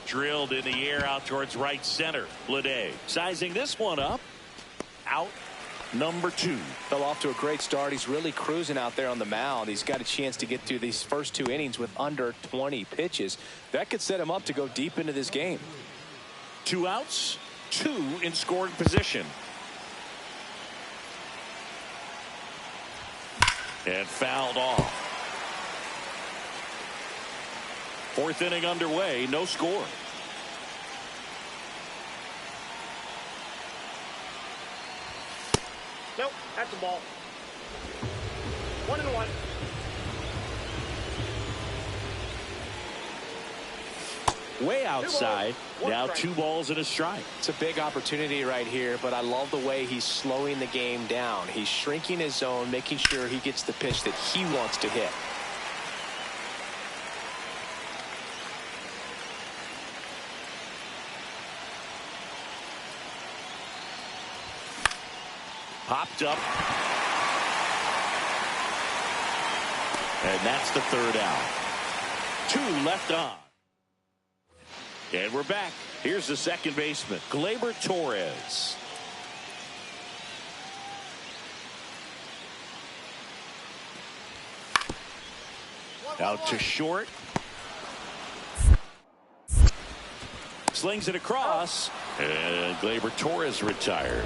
Drilled in the air out towards right center. Bleday sizing this one up. Out number 2. Fell off to a great start. He's really cruising out there on the mound. He's got a chance to get through these first 2 innings with under 20 pitches. That could set him up to go deep into this game. 2 outs, 2 in scoring position. And fouled off. 4th inning underway, no score. Nope, that's the ball. 1-1. Way outside. Now 2 balls and a strike. It's a big opportunity right here, but I love the way he's slowing the game down. He's shrinking his zone, making sure he gets the pitch that he wants to hit. Popped up. And that's the 3rd out. 2 left on. And we're back. Here's the second baseman, Gleyber Torres. Out to short. Slings it across. And Gleyber Torres retired.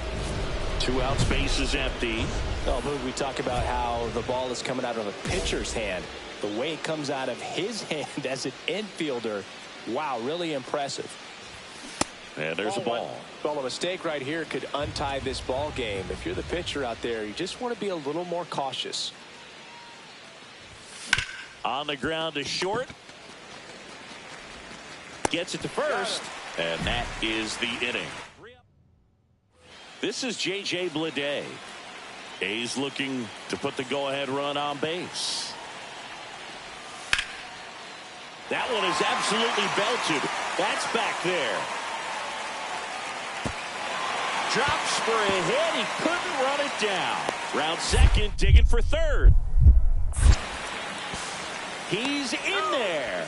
2 outs, base is empty. Oh, but we talk about how the ball is coming out of a pitcher's hand. The way it comes out of his hand as an infielder. Wow, really impressive. And there's a ball. Well, a mistake right here could untie this ball game. If you're the pitcher out there, you just want to be a little more cautious. On the ground to short. Gets it to first. And that is the inning. This is J.J. Bleday. A's looking to put the go-ahead run on base. That one is absolutely belted. That's back there. Drops for a hit. He couldn't run it down. Round second, digging for third. He's in there.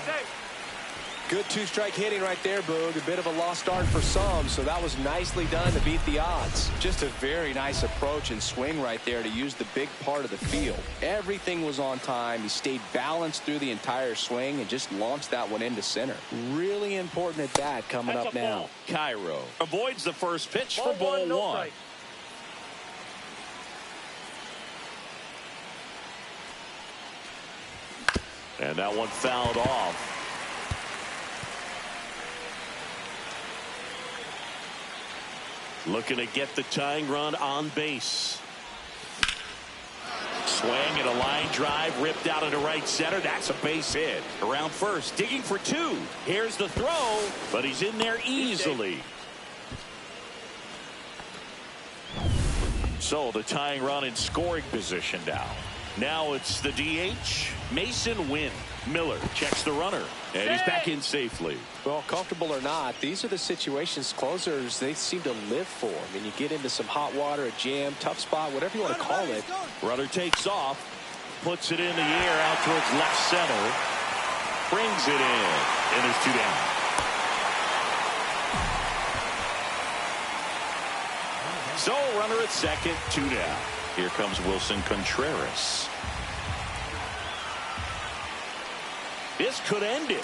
Good 2-strike hitting right there, Boog. A bit of a lost start for some, so that was nicely done to beat the odds. Just a very nice approach and swing right there to use the big part of the field. Everything was on time. He stayed balanced through the entire swing and just launched that one into center. Really important at bat coming up now. Cairo avoids the first pitch for ball 1. And that one fouled off. Looking to get the tying run on base. Swing and a line drive ripped out into right center. That's a base hit. Around first, digging for 2. Here's the throw, but he's in there easily. So the tying run in scoring position now. Now it's the DH, Masyn Winn. Miller checks the runner, and he's back in safely. Well, comfortable or not, these are the situations closers they seem to live for. I mean, you get into some hot water, a jam, tough spot, whatever you want to call it. Runner takes off, puts it in the air out towards left center, brings it in, and there's 2 down. So runner at second, 2 down. Here comes Wilson Contreras. This could end it.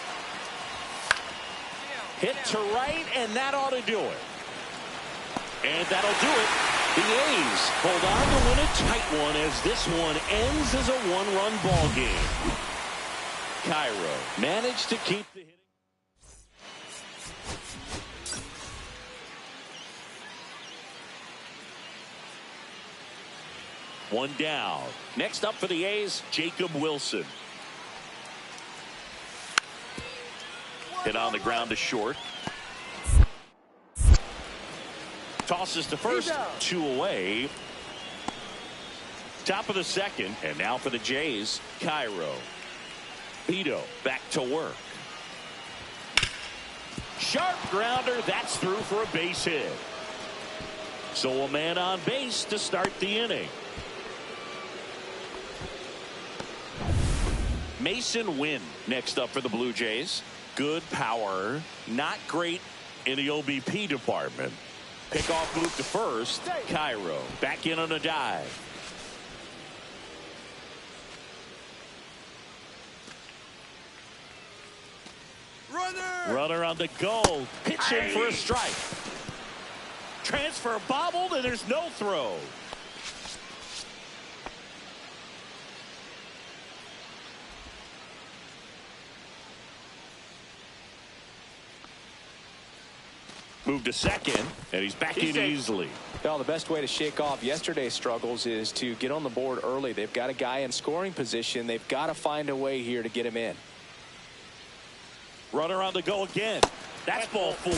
Hit to right, and that ought to do it. And that'll do it. The A's hold on to win a tight one as this one ends as a 1-run ball game. Cairo managed to keep the hitting. One down. Next up for the A's, Jacob Wilson. Hit on the ground to short. Tosses to first, 2 away. Top of the second, and now for the Jays, Cairo. Vito back to work. Sharp grounder, that's through for a base hit. So a man on base to start the inning. Masyn Winn next up for the Blue Jays. good power, not great in the OBP department. Pickoff move to first. Cairo back in on a dive. Runner on the go. Pitching for a strike. Transfer bobbled, and there's no throw. Move to second, and he's back in easily. Well, the best way to shake off yesterday's struggles is to get on the board early. They've got a guy in scoring position. They've got to find a way here to get him in. Runner on the go again. That's ball 4.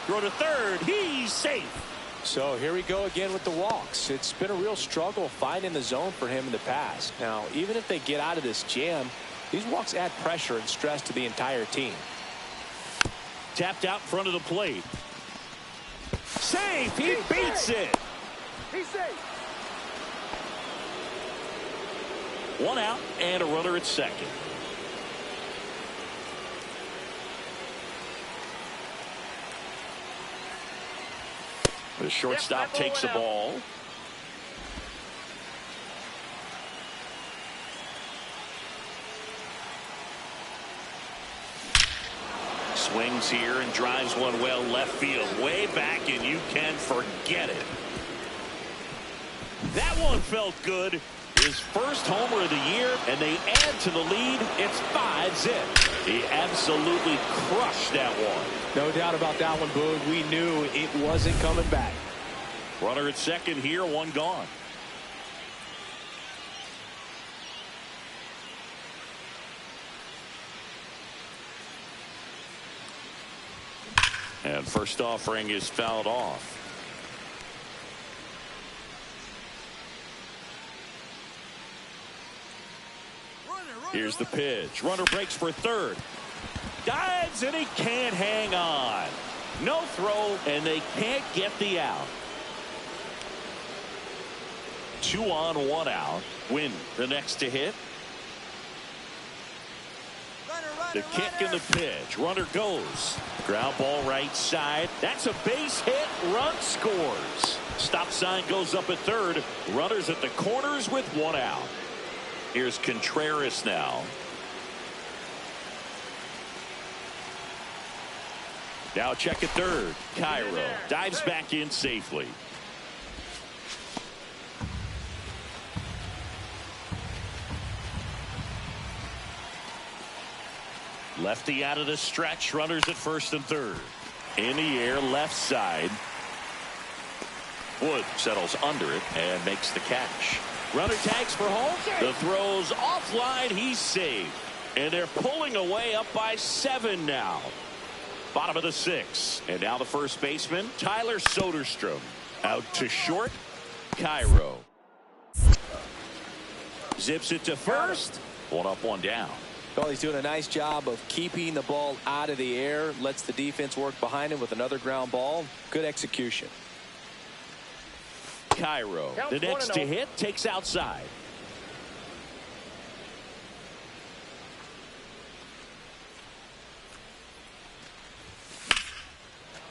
Throw to third. He's safe. So here we go again with the walks. It's been a real struggle finding the zone for him in the past. Now, even if they get out of this jam, these walks add pressure and stress to the entire team. Tapped out in front of the plate. Safe. He beats it. He's safe. 1 out and a runner at second. The shortstop takes the ball. Swings here and drives one well left field. Way back, and you can forget it. That one felt good. His first homer of the year, and they add to the lead. It's 5-zip. He absolutely crushed that one. No doubt about that one, Boog. We knew it wasn't coming back. Runner at second here, 1 gone. And first offering is fouled off. Here's the pitch. Runner breaks for third. Dives, and he can't hang on. No throw, and they can't get the out. 2 on, 1 out. Win the next to hit. The kick and the pitch. Runner goes. Ground ball right side. That's a base hit. Run scores. Stop sign goes up at third. Runners at the corners with 1 out. Here's Contreras now. Now check at third. Cairo dives back in safely. Lefty out of the stretch. Runners at first and third. In the air, left side. Wood settles under it and makes the catch. Runner tags for home. The throw's offline. He's saved. And they're pulling away up by 7 now. Bottom of the 6th. And now the first baseman, Tyler Soderstrom. Out to short. Cairo zips it to first. 1 up, 1 down. Well, he's doing a nice job of keeping the ball out of the air. Lets the defense work behind him with another ground ball. Good execution. Cairo, the next to hit, takes outside.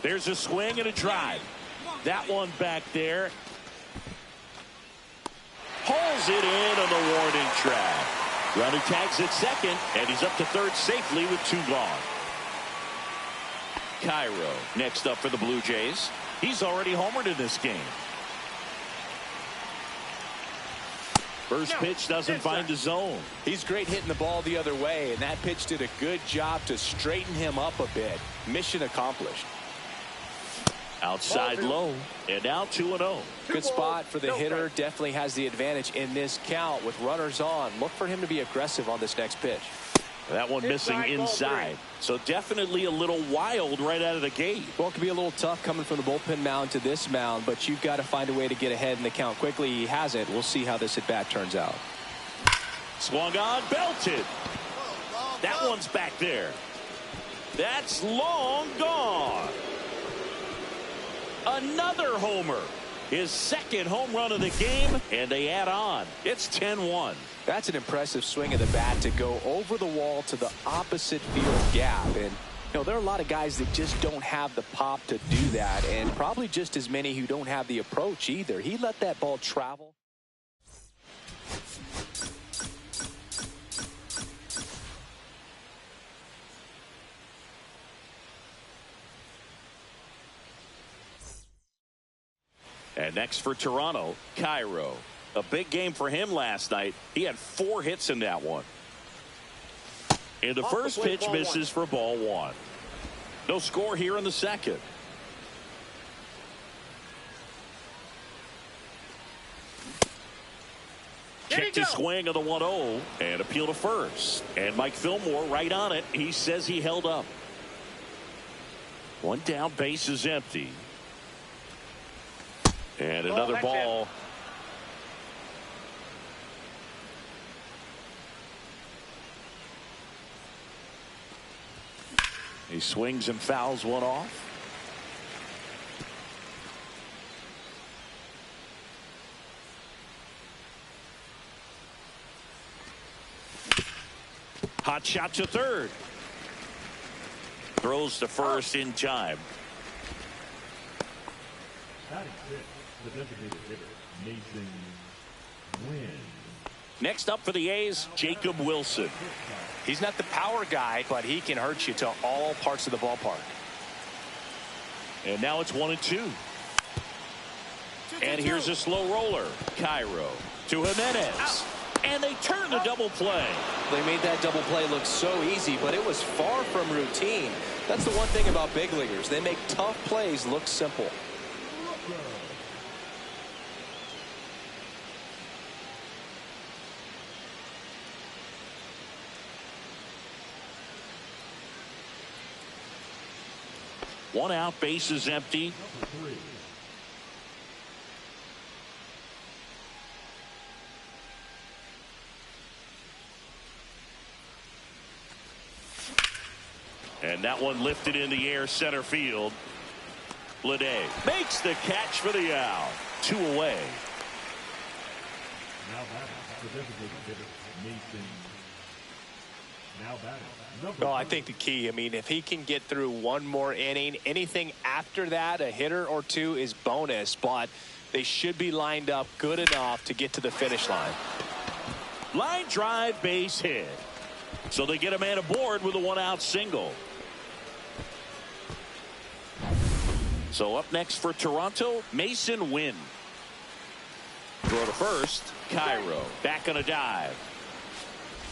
There's a swing and a drive. That one back there. Pulls it in on the warning track. Runner tags at second, and he's up to third safely with 2 gone. Cairo next up for the Blue Jays. He's already homered in this game. First pitch doesn't find the zone. He's great hitting the ball the other way, and that pitch did a good job to straighten him up a bit. Mission accomplished. Outside low, and now 2-0. Good spot for the hitter. Definitely has the advantage in this count with runners on. Look for him to be aggressive on this next pitch. That one missing inside. So definitely a little wild right out of the gate. Well, it could be a little tough coming from the bullpen mound to this mound, but you've got to find a way to get ahead in the count quickly. He hasn't. We'll see how this at bat turns out. Swung on, belted. That one's back there. That's long gone. Another homer. His second home run of the game, and they add on. It's 10-1. That's an impressive swing of the bat to go over the wall to the opposite field gap. And, you know, there are a lot of guys that just don't have the pop to do that, and probably just as many who don't have the approach either. He let that ball travel. And next for Toronto, Cairo. A big game for him last night. He had 4 hits in that one. And the first pitch misses for ball 1. No score here in the second. Checked his swing on the 1-0 and appeal to first. And Mike Fillmore right on it. He says he held up. 1 down, base is empty. And another ball. He swings and fouls one off. Hot shot to third. Throws to first in time. The designated hitter, Mason Wynn. Next up for the A's, Jacob Wilson. He's not the power guy, but he can hurt you to all parts of the ballpark. And now it's 1-2. And here's a slow roller. Cairo to Jimenez. And they turn the double play. They made that double play look so easy, but it was far from routine. That's the one thing about big leaguers. They make tough plays look simple. One out, base is empty. And that one lifted in the air, center field. Bleday makes the catch for the out. 2 away. Now batting, the designated hitter, Mason. Now batting. Well, I think the key, I mean, if he can get through one more inning, anything after that, a hitter or 2 is bonus, but they should be lined up good enough to get to the finish line. Line drive, base hit. So they get a man aboard with a 1-out single. So up next for Toronto, Mason Wynn. Throw to first, Cairo. Back on a dive.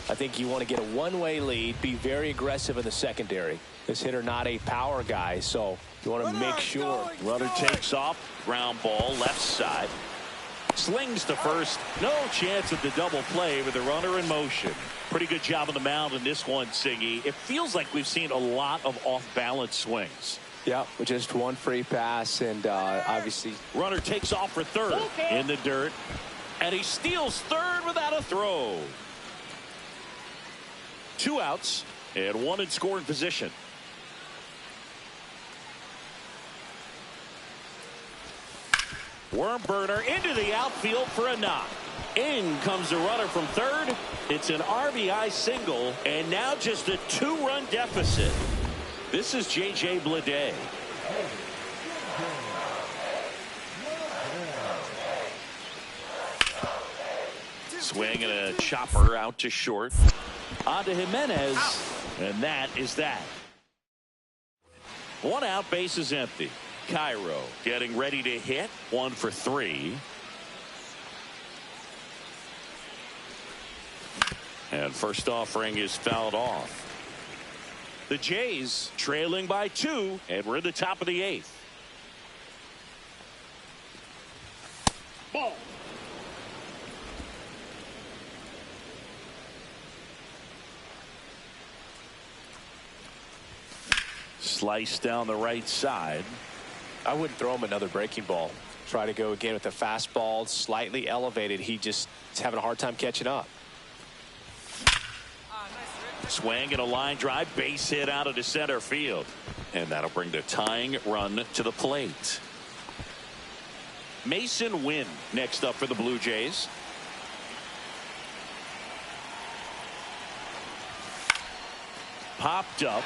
I think you want to get a one-way lead, be very aggressive in the secondary. This hitter not a power guy, so you want to make sure. Runner takes off, ground ball, left side. Slings to first. No chance of the double play with the runner in motion. Pretty good job on the mound in this one, Siggy. It feels like we've seen a lot of off-balance swings. Yeah, with just one free pass, and obviously. Runner takes off for third in the dirt. And he steals third without a throw. 2 outs and 1 in scoring position. Worm burner into the outfield for a knock. In comes the runner from third. It's an RBI single, and now just a 2-run deficit. This is J.J. Bleday. Swing and a chopper out to short. On to Jimenez, and that is that. 1 out, base is empty. Cairo getting ready to hit. 1 for 3. And first offering is fouled off. The Jays trailing by 2, and we're in the top of the 8th. Ball. Slice down the right side. I wouldn't throw him another breaking ball. Try to go again with the fastball, slightly elevated. He just is having a hard time catching up. Swing and a line drive, base hit out of the center field. And that'll bring the tying run to the plate. Mason Wynn next up for the Blue Jays. Popped up.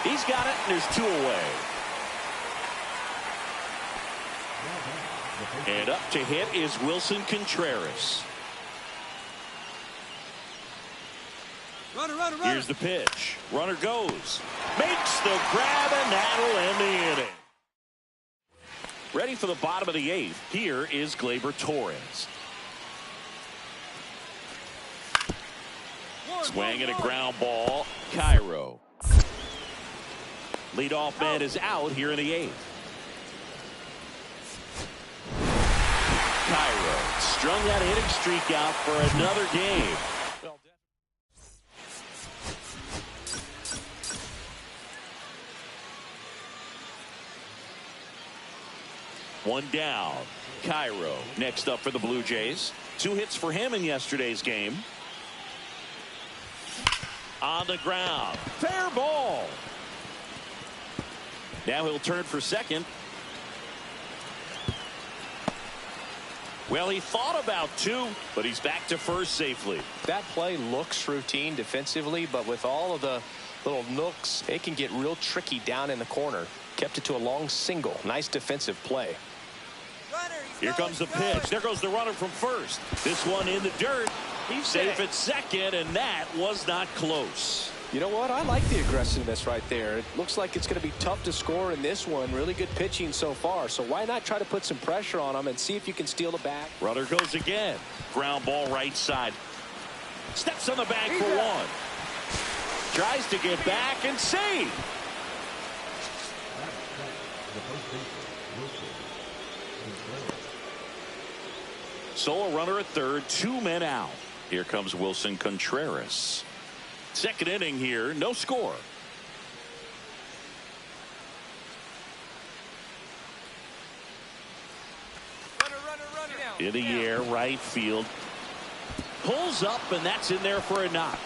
He's got it, and there's 2 away. And up to hit is Wilson Contreras. Runner. Here's the pitch. Runner goes. Makes the grab, and that'll end the inning. Ready for the bottom of the 8th. Here is Gleyber Torres. Swing and a ground ball. Cairo. Leadoff man is out here in the 8th. Cairo strung that hitting streak out for another game. One down. Cairo next up for the Blue Jays. 2 hits for him in yesterday's game. On the ground. Fair ball. Now he'll turn for second. Well, he thought about 2, but he's back to first safely. That play looks routine defensively, but with all of the little nooks, it can get real tricky down in the corner. Kept it to a long single. Nice defensive play. Here comes the pitch. There goes the runner from first. This one in the dirt. He's safe at second, and that was not close. You know what? I like the aggressiveness right there. It looks like it's going to be tough to score in this one. Really good pitching so far. So why not try to put some pressure on him and see if you can steal the bag? Runner goes again. Ground ball right side. Steps on the bag for 1. Tries to get back and save. So a runner at third, 2 men out. Here comes Wilson Contreras. Second inning here, no score. In the air, right field. Pulls up, and that's in there for a knock.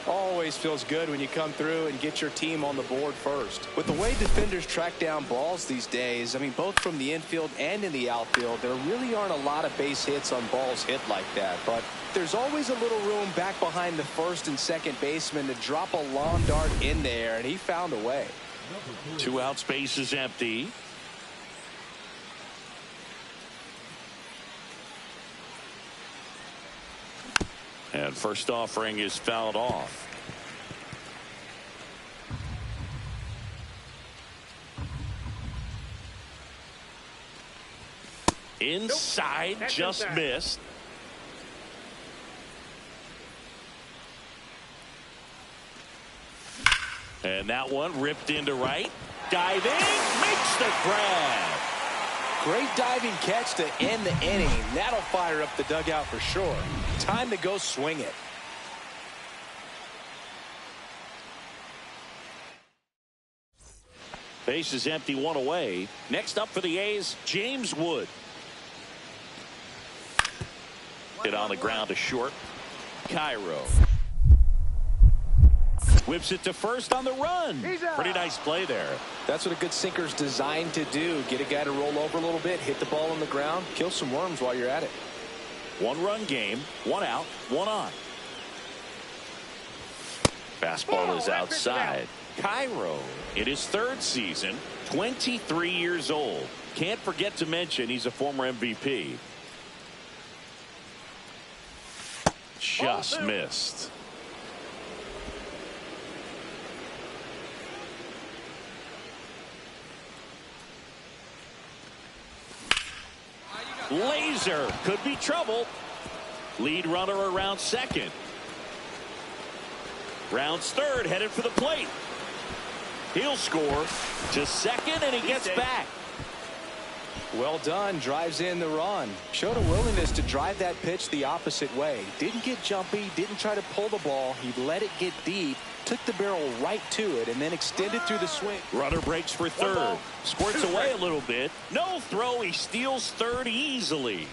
Always feels good when you come through and get your team on the board first. With the way defenders track down balls these days, I mean, both from the infield and in the outfield, there really aren't a lot of base hits on balls hit like that. But there's always a little room back behind the first and second baseman to drop a lawn dart in there, and he found a way. 2 out, space is empty. And first offering is fouled off. Inside, just missed. And that one ripped into right. Diving, makes the grab. Great diving catch to end the inning. That'll fire up the dugout for sure. Time to go swing it. Base is empty, 1 away. Next up for the A's, James Wood. Hit on the ground to short. Cairo. Whips it to first on the run. Pretty nice play there. That's what a good sinker's designed to do. Get a guy to roll over a little bit, hit the ball on the ground, kill some worms while you're at it. 1-run game, 1 out, 1 on. Fastball is outside. Cairo in his 3rd season, 23 years old. Can't forget to mention he's a former MVP. Just missed. Laser could be trouble. Lead runner around second. Rounds third, headed for the plate. He'll score to second, and he gets back. Well done. Drives in the run. Showed a willingness to drive that pitch the opposite way. Didn't get jumpy, didn't try to pull the ball. He let it get deep, took the barrel right to it, and then extended through the swing. Runner breaks for third. Squirts away a little bit. No throw. He steals third easily.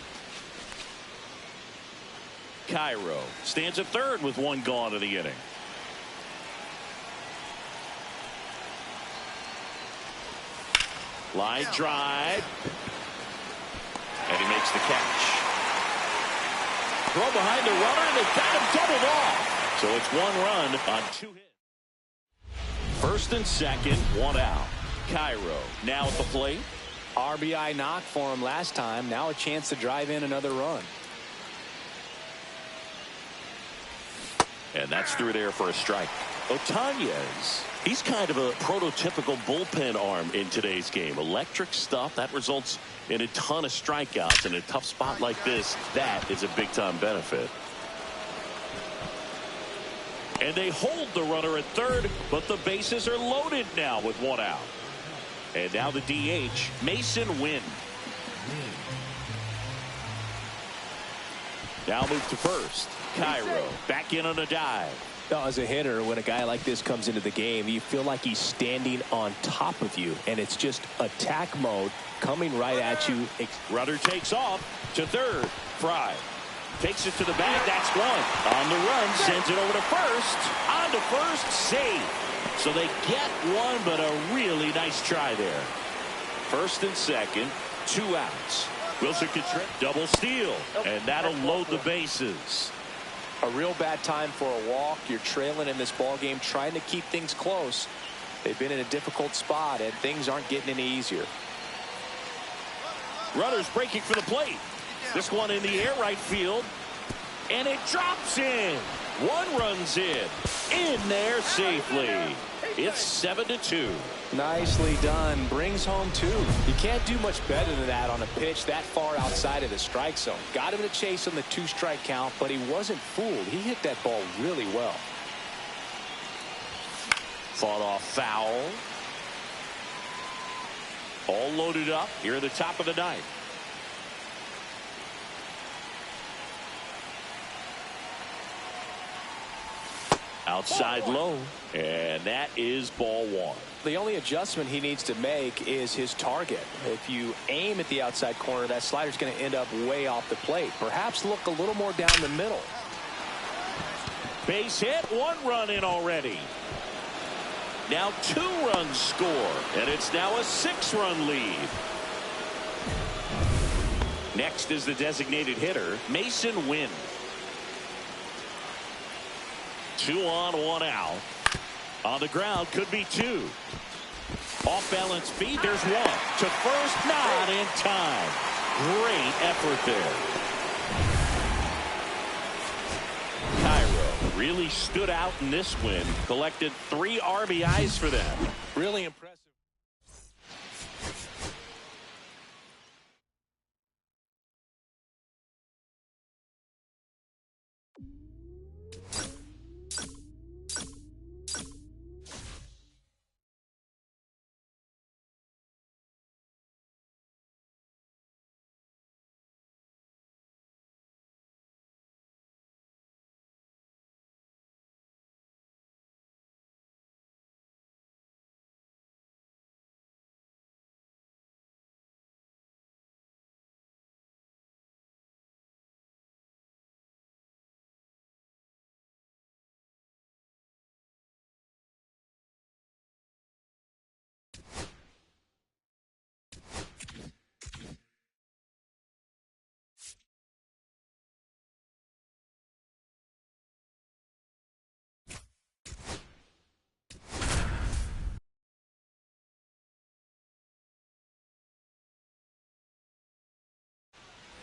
Cairo stands at third with 1 gone in the inning. Line drive. And he makes the catch. throw behind the runner, and they've got him doubled off. So it's 1 run on 2 hits. First and second, 1 out. Cairo now at the plate. RBI knock for him last time. Now a chance to drive in another run. And that's through there for a strike. Otanez, he's kind of a prototypical bullpen arm in today's game. Electric stuff that results in a ton of strikeouts. In a tough spot like this, that is a big-time benefit. And they hold the runner at third, but the bases are loaded now with 1 out. And now the DH, Mason Wynn. Now move to first. Cairo back in on a dive. As a hitter, when a guy like this comes into the game, you feel like he's standing on top of you, and it's just attack mode coming right at you. Runner takes off to third. Fry takes it to the bag. That's 1. On the run, sends it over to first. On to first, save. So they get 1, but a really nice try there. First and second, 2 outs. Wilson Contreras, double steal, and that'll load the bases. A real bad time for a walk. You're trailing in this ball game, trying to keep things close. They've been in a difficult spot, and things aren't getting any easier. Runners breaking for the plate. This one in the air right field, and it drops in. 1 runs in there safely. It's 7-2. Nicely done. Brings home 2. You can't do much better than that on a pitch that far outside of the strike zone. Got him to chase on the 2-strike count, but he wasn't fooled. He hit that ball really well. Fought off foul. All loaded up here at the top of the 9th. Outside low, and that is ball 1. The only adjustment he needs to make is his target. If you aim at the outside corner, that slider's going to end up way off the plate. Perhaps look a little more down the middle. Base hit, 1 run in already. Now 2 runs score, and it's now a 6-run lead. Next is the designated hitter, Mason Wynn. 2 on, 1 out. On the ground, could be 2. Off balance feed, there's 1. To first, not in time. Great effort there. Cairo really stood out in this win. Collected 3 RBIs for them. Really impressive.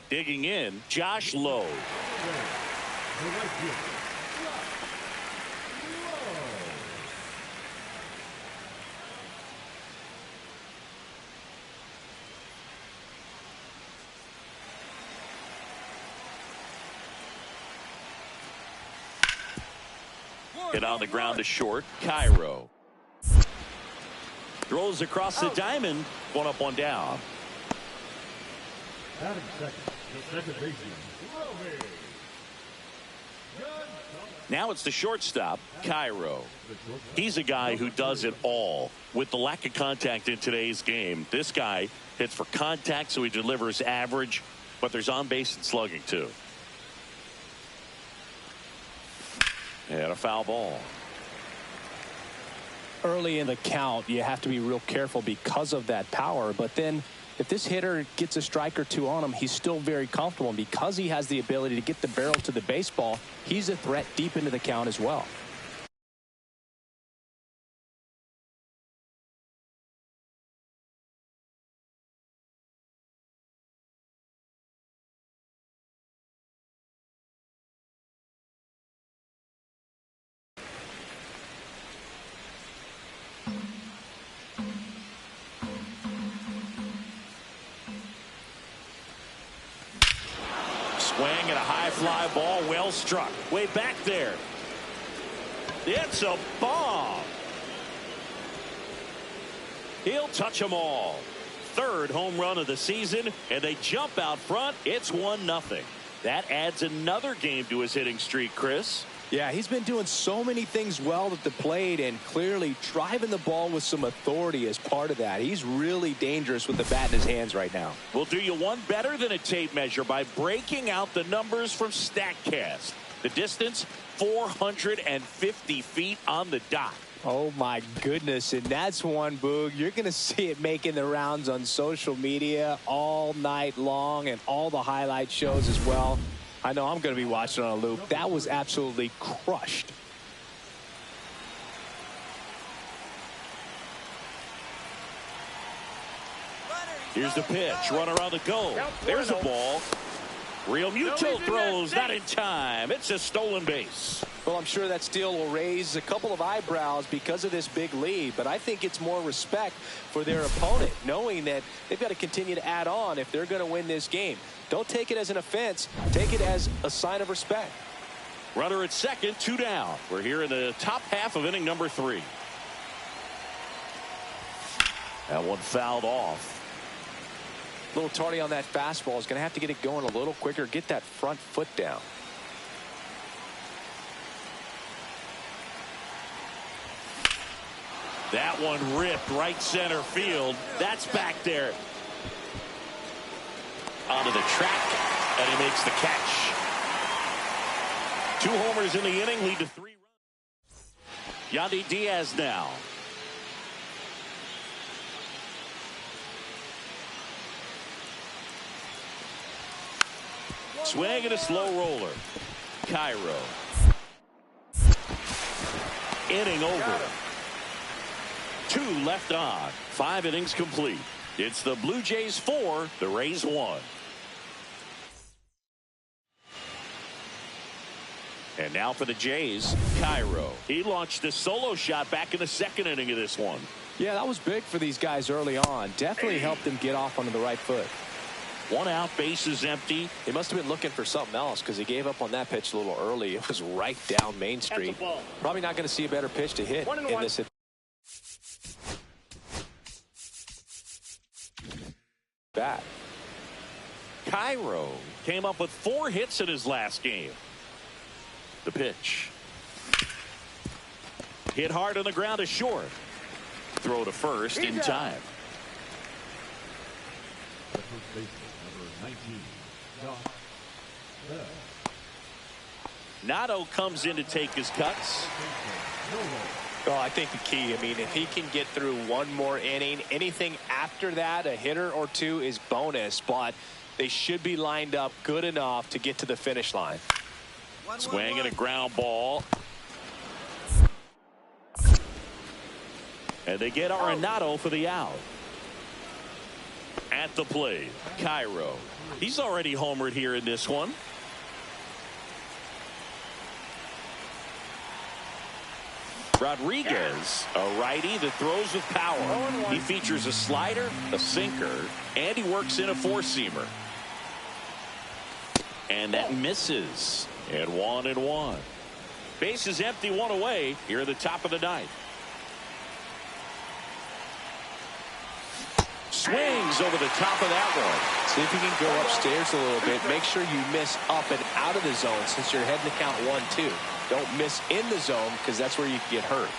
Digging in, Josh Lowe. Hit on the ground to short, Cairo. Throws across the diamond, 1 up, 1 down. Batting second, the second baseman, Romy. Now it's the shortstop, Cairo. He's a guy who does it all. With the lack of contact in today's game, this guy hits for contact, so he delivers average, but there's on base and slugging too. And a foul ball. Early in the count, you have to be real careful because of that power, but then if this hitter gets a strike or two on him, he's still very comfortable. And because he has the ability to get the barrel to the baseball, he's a threat deep into the count as well. Swing and a high fly ball, well struck. Way back there. It's a bomb. He'll touch them all. Third home run of the season, and they jump out front. It's 1-0. That adds another game to his hitting streak, Chris. Yeah, he's been doing so many things well at the plate and clearly driving the ball with some authority as part of that. He's really dangerous with the bat in his hands right now. We'll do you one better than a tape measure by breaking out the numbers from StatCast. The distance, 450 feet on the dot. Oh, my goodness. And that's one, Boog. You're going to see it making the rounds on social media all night long and all the highlight shows as well. I know I'm going to be watching on a loop. That was absolutely crushed. Here's the pitch. Runner on the go. There's a ball. Real Muto throws not in time. It's a stolen base. Well, I'm sure that steal will raise a couple of eyebrows because of this big lead, but I think it's more respect for their opponent, knowing that they've got to continue to add on if they're going to win this game. Don't take it as an offense. Take it as a sign of respect. Runner at second, 2 down. We're here in the top half of inning number 3. That one fouled off. A little tardy on that fastball. Is going to have to get it going a little quicker. Get that front foot down. That one ripped right center field. That's back there. Onto the track, and he makes the catch. 2 homers in the inning lead to 3 runs. Yandy Diaz now. Swing and a slow roller. Cairo. Inning over. 2 left on. 5 innings complete. It's the Blue Jays 4, the Rays 1. And now for the Jays, Cairo. He launched a solo shot back in the 2nd inning of this one. Yeah, that was big for these guys early on. Definitely helped them get off onto the right foot. 1 out, bases empty. He must have been looking for something else because he gave up on that pitch a little early. It was right down Main Street. Probably not going to see a better pitch to hit in this. Bat. Cairo came up with 4 hits in his last game. The pitch. Hit hard on the ground to short. Throw to first in time. The first baseman, number 19, Doc Bell. Nato comes in to take his cuts. Well, I think the key, I mean, if he can get through one more inning, anything after that, a hitter or 2 is bonus, but they should be lined up good enough to get to the finish line. Swing and a ground ball. And they get Arenado for the out. At the plate, Cairo. He's already homered here in this one. Rodriguez, a righty that throws with power. He features a slider, a sinker, and he works in a 4-seamer. And that misses. And 1-1. Base is empty, 1 away here at the top of the 9th. Swings over the top of that one. See if you can go upstairs a little bit. Make sure you miss up and out of the zone since you're heading to count 1-2. Don't miss in the zone because that's where you can get hurt.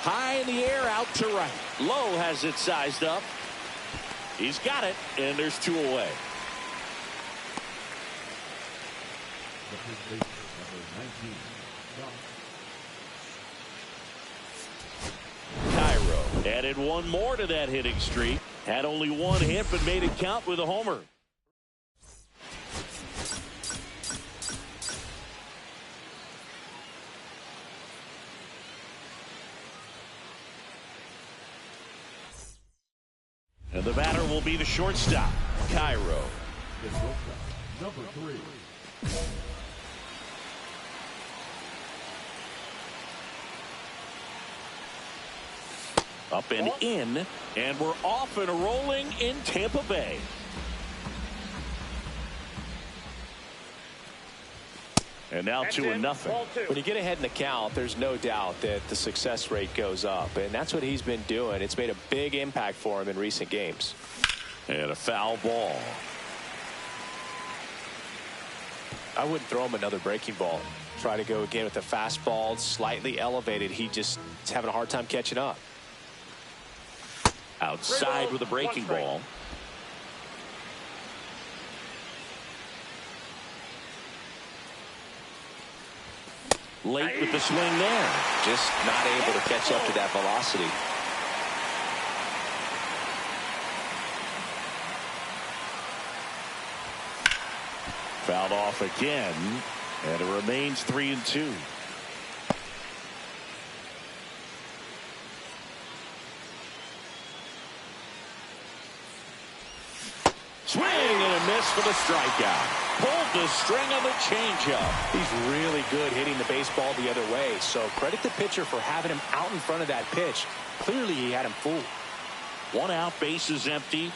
High in the air, out to right. Lowe has it sized up. He's got it, and there's 2 away. The first baseman, number 19, Doc Cairo Added one more to that hitting streak. Had only one hit, but made it count with a homer. And the batter will be the shortstop, Cairo. The shortstop, number 3. Up and in, and we're off and rolling in Tampa Bay. And now 2-0. When you get ahead in the count, there's no doubt that the success rate goes up, and that's what he's been doing. It's made a big impact for him in recent games. And a foul ball. I wouldn't throw him another breaking ball. Try to go again with the fastball, slightly elevated. He just is having a hard time catching up. Outside with a breaking ball. Late with the swing there. Just not able to catch up to that velocity. Fouled off again, and it remains 3-2. Swing and a miss for the strikeout. Pulled the string on the changeup. He's really good hitting the baseball the other way, so credit the pitcher for having him out in front of that pitch. Clearly he had him fooled. 1 out, bases empty.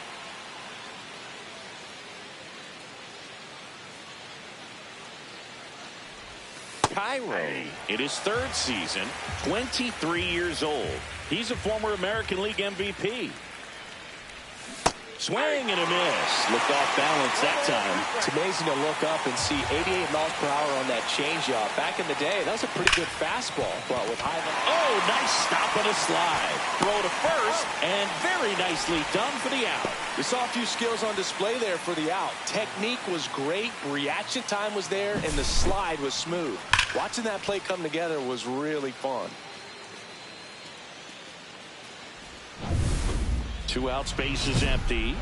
Cairo in his 3rd season, 23 years old. He's a former American League MVP. Swing and a miss. Looked off balance that time. It's amazing to look up and see 88 miles per hour on that changeup. Back in the day, that was a pretty good fastball, but with high. Oh, nice stop on a slide. Throw to first, and very nicely done for the out. We saw a few skills on display there for the out. Technique was great, reaction time was there, and the slide was smooth. Watching that play come together was really fun. 2 outs, bases empty.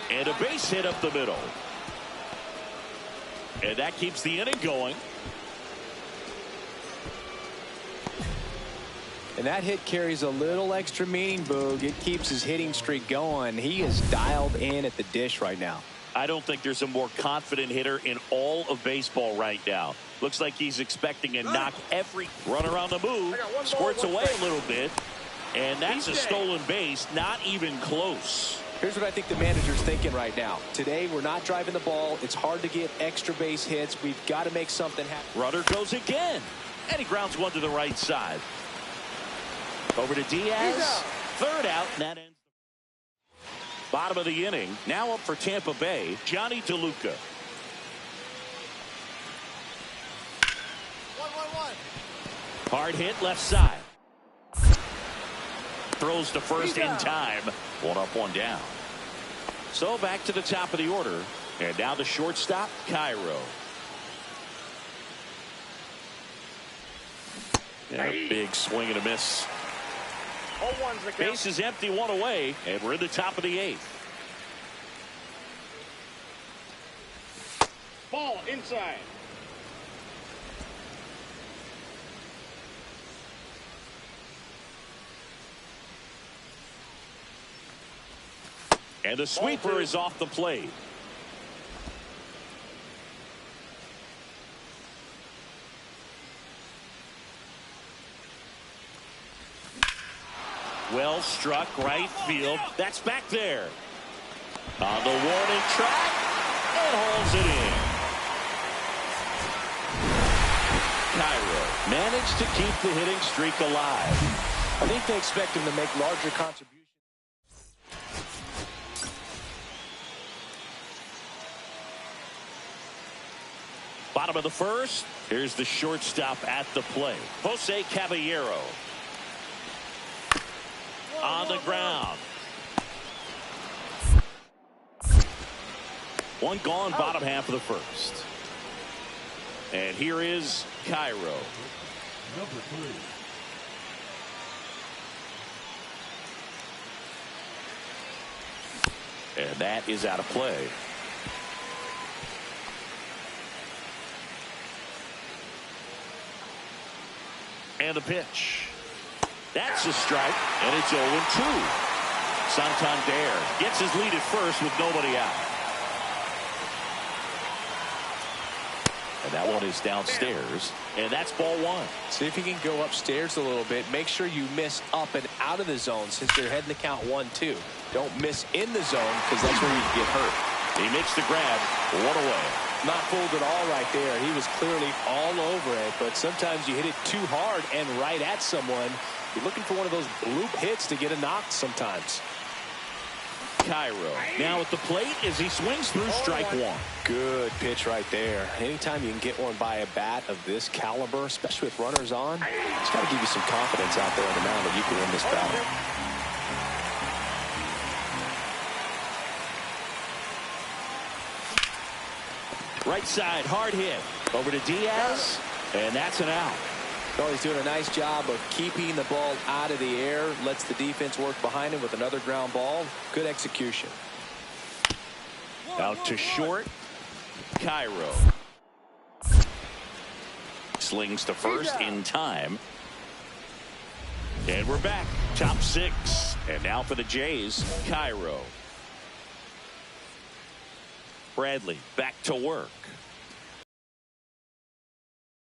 And a base hit up the middle. And that keeps the inning going. And that hit carries a little extra meaning, Boog. It keeps his hitting streak going. He is dialed in at the dish right now. I don't think there's a more confident hitter in all of baseball right now. Looks like he's expecting to knock every runner on the move. Squirts away a little bit. And that's a stolen base. Not even close. Here's what I think the manager's thinking right now. Today, we're not driving the ball. It's hard to get extra base hits. We've got to make something happen. Runner goes again. And he grounds one to the right side. Over to Diaz. 3rd out. And that ends. Bottom of the inning. Now up for Tampa Bay, Johnny DeLuca. 1-1-1. Hard hit left side. Throws to first in time. 1 up, 1 down. So back to the top of the order. And now the shortstop, Cairo. And a big swing and a miss. Base is empty, 1 away, and we're in the top of the 8th. Ball inside. And the sweeper is off the plate. Well struck, right field. That's back there. On the warning track, and hauls it in. Cairo managed to keep the hitting streak alive. I think they expect him to make larger contributions. Bottom of the 1st. Here's the shortstop at the plate, Jose Caballero. On the ground. One gone, bottom half of the first. And here is Cairo. Number 3. And that is out of play. And the pitch. That's a strike, and it's 0-2. Santander gets his lead at first with nobody out. And that one is downstairs, and that's ball one. See if you can go upstairs a little bit. Make sure you miss up and out of the zone since they're heading to count 1-2. Don't miss in the zone because that's where you get hurt. He makes the grab, one away. Not fooled at all right there. He was clearly all over it, but sometimes you hit it too hard and right at someone. You're looking for one of those loop hits to get a knock sometimes. Cairo now at the plate as he swings through strike one. Good pitch right there. Anytime you can get one by a bat of this caliber, especially with runners on, it's got to give you some confidence out there on the mound that you can win this battle. Right side, hard hit. Over to Diaz, and that's an out. Oh, he's doing a nice job of keeping the ball out of the air. Lets the defense work behind him with another ground ball. Good execution. Out to short. Cairo. Slings to first in time. And we're back. Top six. And now for the Jays, Cairo. Bradley back to work.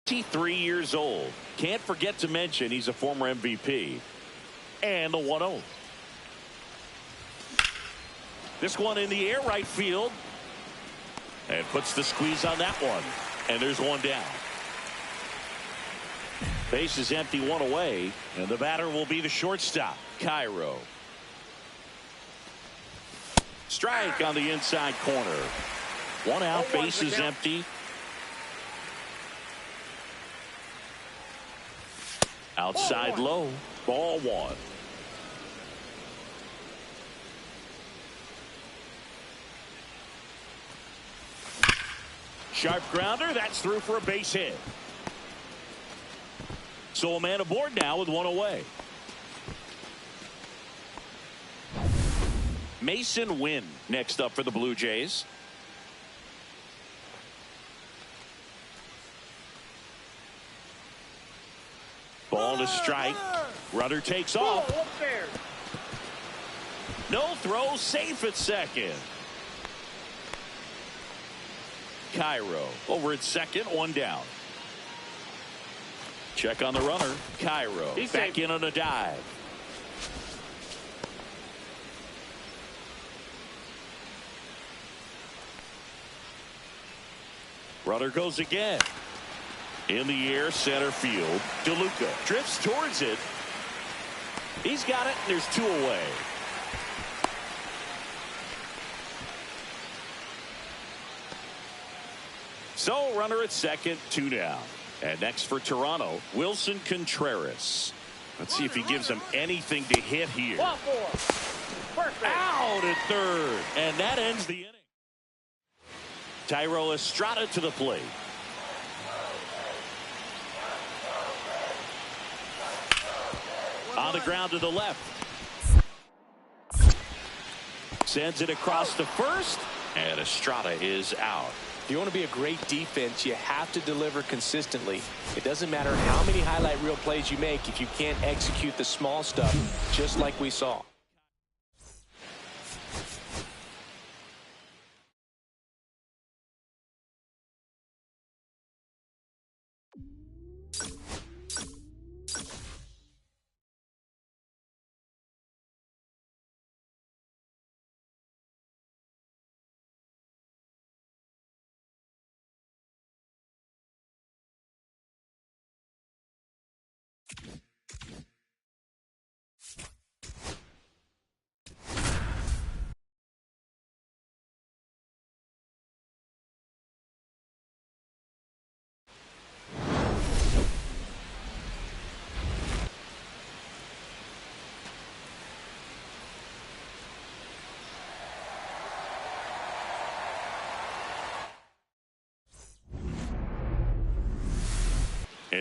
23 years old. Can't forget to mention he's a former MVP. And the 1-0. This one in the air right field. And puts the squeeze on that one. And there's one down. Base is empty, one away. And the batter will be the shortstop, Cairo. Strike on the inside corner. One out, base is empty. Outside low, ball one. Sharp grounder, that's through for a base hit. So a man aboard now with one away. Mason Wynn next up for the Blue Jays. Ball to strike. Runner takes off. No throw, safe at second. Cairo over at second, one down. Check on the runner. Cairo back in on a dive. Runner goes again. In the air, center field. DeLuca drifts towards it. He's got it, and there's two away. So, runner at second, two down. And next for Toronto, Wilson Contreras. Let's see if he gives them anything to hit here. Out at third, and that ends the inning. Thairo Estrada to the plate. On the ground to the left. Sends it across to first, and Estrada is out. If you want to be a great defense, you have to deliver consistently. It doesn't matter how many highlight reel plays you make if you can't execute the small stuff, just like we saw.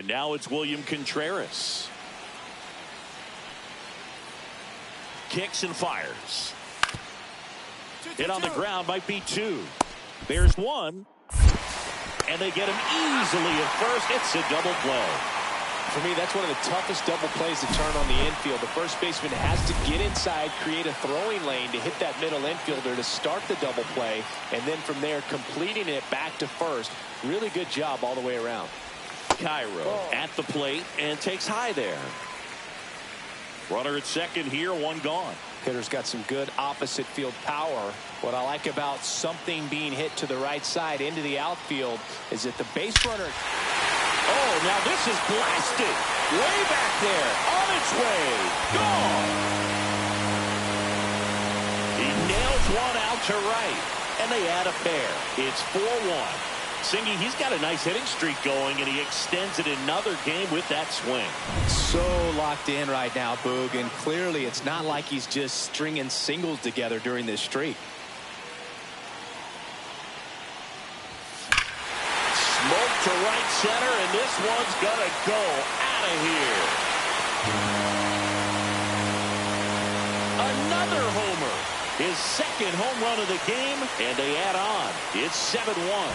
And now it's William Contreras. Kicks and fires. Hit on the ground, might be two. There's one. And they get him easily at first. It's a double play. For me, that's one of the toughest double plays to turn on the infield. The first baseman has to get inside, create a throwing lane to hit that middle infielder to start the double play, and then from there completing it back to first. Really good job all the way around. Cairo at the plate and takes high there. Runner at second here, one gone. Hitter's got some good opposite field power. What I like about something being hit to the right side into the outfield is that the base runner. Oh, now this is blasted. Way back there. On its way. Gone. He nails one out to right. And they add a pair. It's 4-1. Singy, he's got a nice hitting streak going, and he extends it another game with that swing. So locked in right now, Boog, and clearly it's not like he's just stringing singles together during this streak. Smoke to right center, and this one's gonna go out of here. Another homer. His second home run of the game, and they add on. It's 7-1.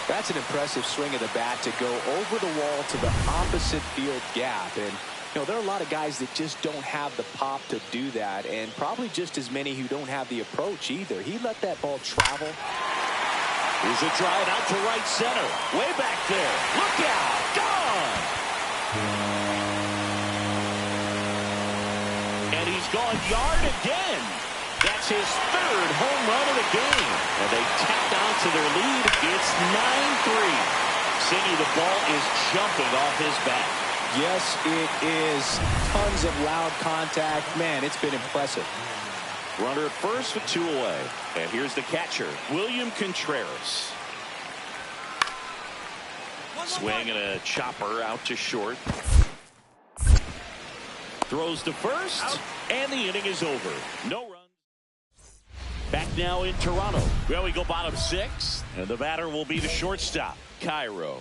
That's an impressive swing of the bat to go over the wall to the opposite field gap. And, you know, there are a lot of guys that just don't have the pop to do that, and probably just as many who don't have the approach either. He let that ball travel. Here's a drive out to right center. Way back there. Look out. Gone. And he's gone yard again. That's his third home run of the game. And they tapped out to their lead. It's 9-3. Singy, the ball is jumping off his bat. Yes, it is. Tons of loud contact. Man, it's been impressive. Runner at first with two away. And here's the catcher, William Contreras. Swing and a chopper out to short. Throws to first. And the inning is over. No runs. Back now in Toronto. Well, we go bottom six. And the batter will be the shortstop, Cairo.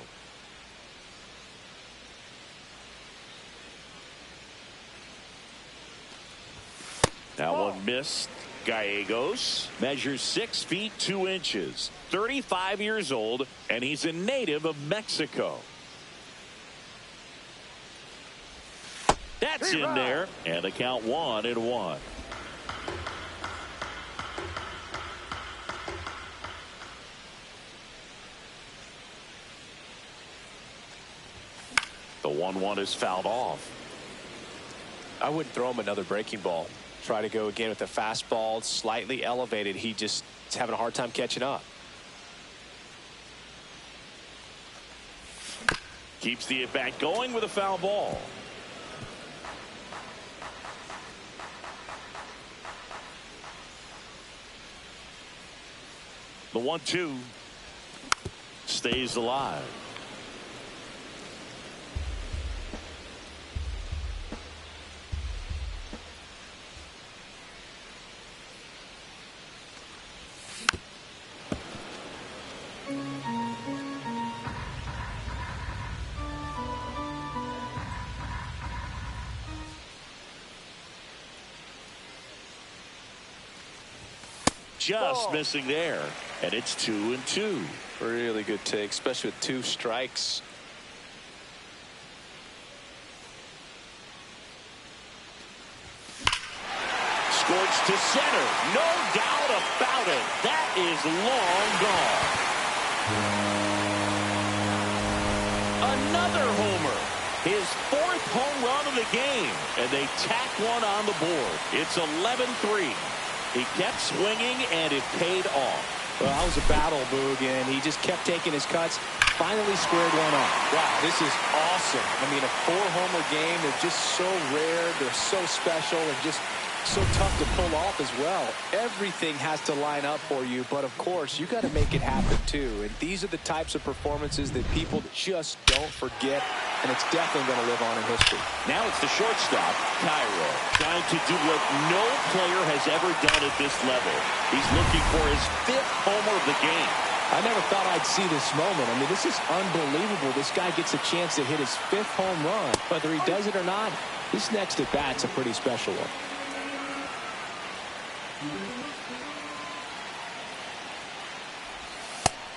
Now one missed. Gallegos measures 6 feet 2 inches, 35 years old, and he's a native of Mexico. That's in there, and the count 1-1. The 1-1 is fouled off. I wouldn't throw him another breaking ball. Try to go again with the fastball, slightly elevated. He just is having a hard time catching up. Keeps the at-bat going with a foul ball. The 1-2 stays alive. Just missing there, and it's 2-2. Really good take, especially with 2 strikes. Scorched to center, no doubt about it. That is long gone. Another homer, his 4th home run of the game, and they tack one on the board. It's 11-3. He kept swinging, and it paid off. Well, that was a battle, Boog, and he just kept taking his cuts. Finally squared one off. Wow, this is awesome. I mean, a 4-homer game, they're just so rare, they're so special, and just so tough to pull off as well. Everything has to line up for you, but of course, you got to make it happen too. And these are the types of performances that people just don't forget and it's definitely going to live on in history. Now it's the shortstop, Cairo, trying to do what no player has ever done at this level. He's looking for his 5th homer of the game. I never thought I'd see this moment. I mean, this is unbelievable. This guy gets a chance to hit his 5th home run. Whether he does it or not, this next at bat's a pretty special one.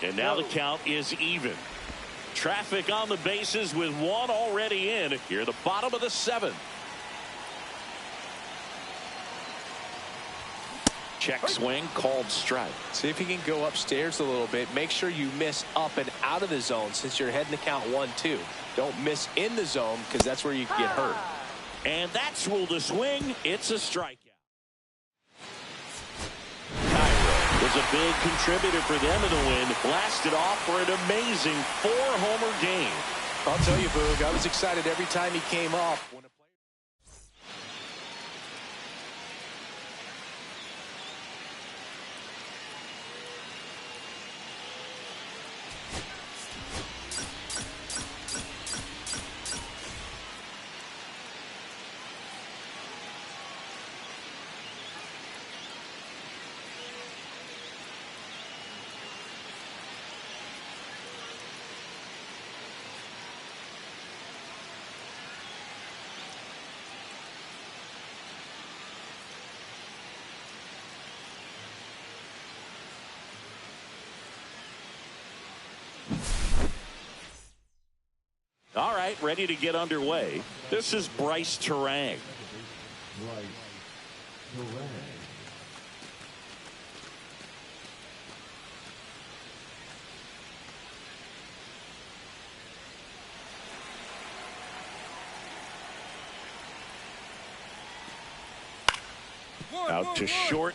And now the count is even. Traffic on the bases with one already in. Here, the bottom of the 7th. Check swing, called strike. See if you can go upstairs a little bit. Make sure you miss up and out of the zone since you're heading to count 1-2. Don't miss in the zone because that's where you can get hurt. And that's ruled a swing. It's a strikeout. Was a big contributor for them in the win. Blasted off for an amazing 4-homer game. I'll tell you, Boog, I was excited every time he came up. All right, ready to get underway. This is Bryce Turang. Bryce Turang. Out to short.